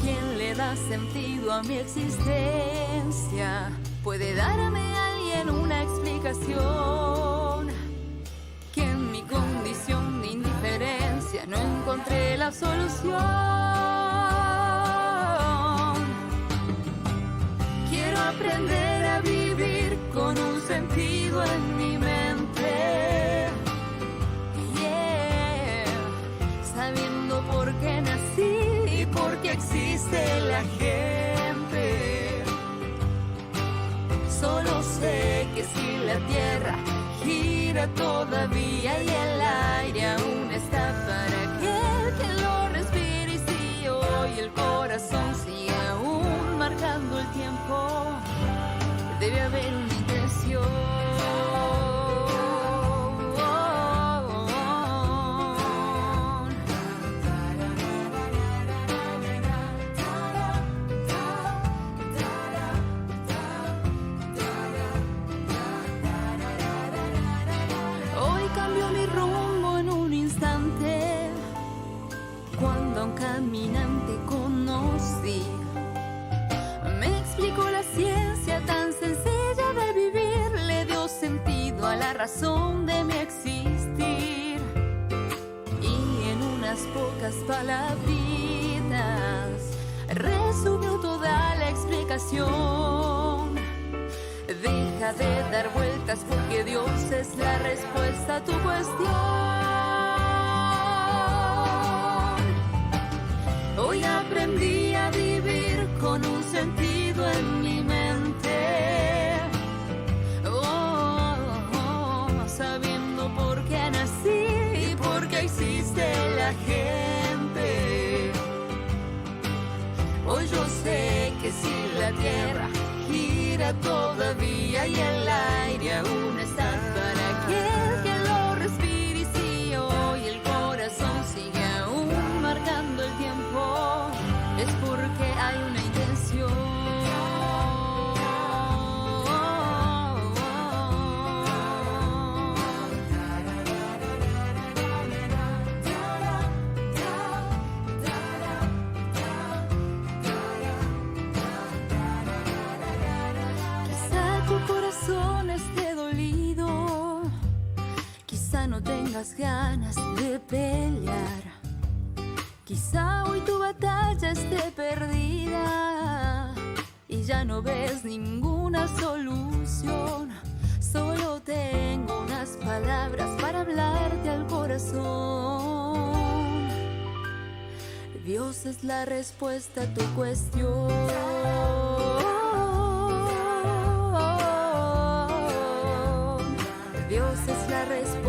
¿Quién le da sentido a mi existencia? ¿Puede darme alguien una explicación? Que en mi condición de indiferencia no encontré la solución. Quiero aprender a vivir con un sentido en mi mente, sabiendo por qué nací y por qué existe la gente. Solo sé que si la tierra gira todavía y el aire aún está para aquel que lo respire, y si hoy el corazón sigue aún marcando el tiempo, debe haber una intención. Hoy cambió mi rumbo en un instante, cuando a un caminante conocí. Me explicó la ciencia tan sencilla de vivir, le dio sentido a la razón de mi existir. Y en unas pocas palabritas resumió toda la explicación. Deja de dar vueltas porque Dios es la respuesta a tu cuestión. Hoy aprendí a vivir con un sentido en mi mente, sabiendo por qué nací y por qué existe la gente. Hoy yo sé que si la tierra gira todavía y el aire aún está para aquel que lo respire, y si hoy el corazón sigue aún marcando el tiempo, es porque hay una intención. Quizá tu corazón esté dolido, quizá no tengas ganas de pelear, quizá hoy tu batalla esté perdida y ya no ves ninguna solución. Solo tengo unas palabras para hablarte al corazón. Dios es la respuesta a tu cuestión. Dios es la respuesta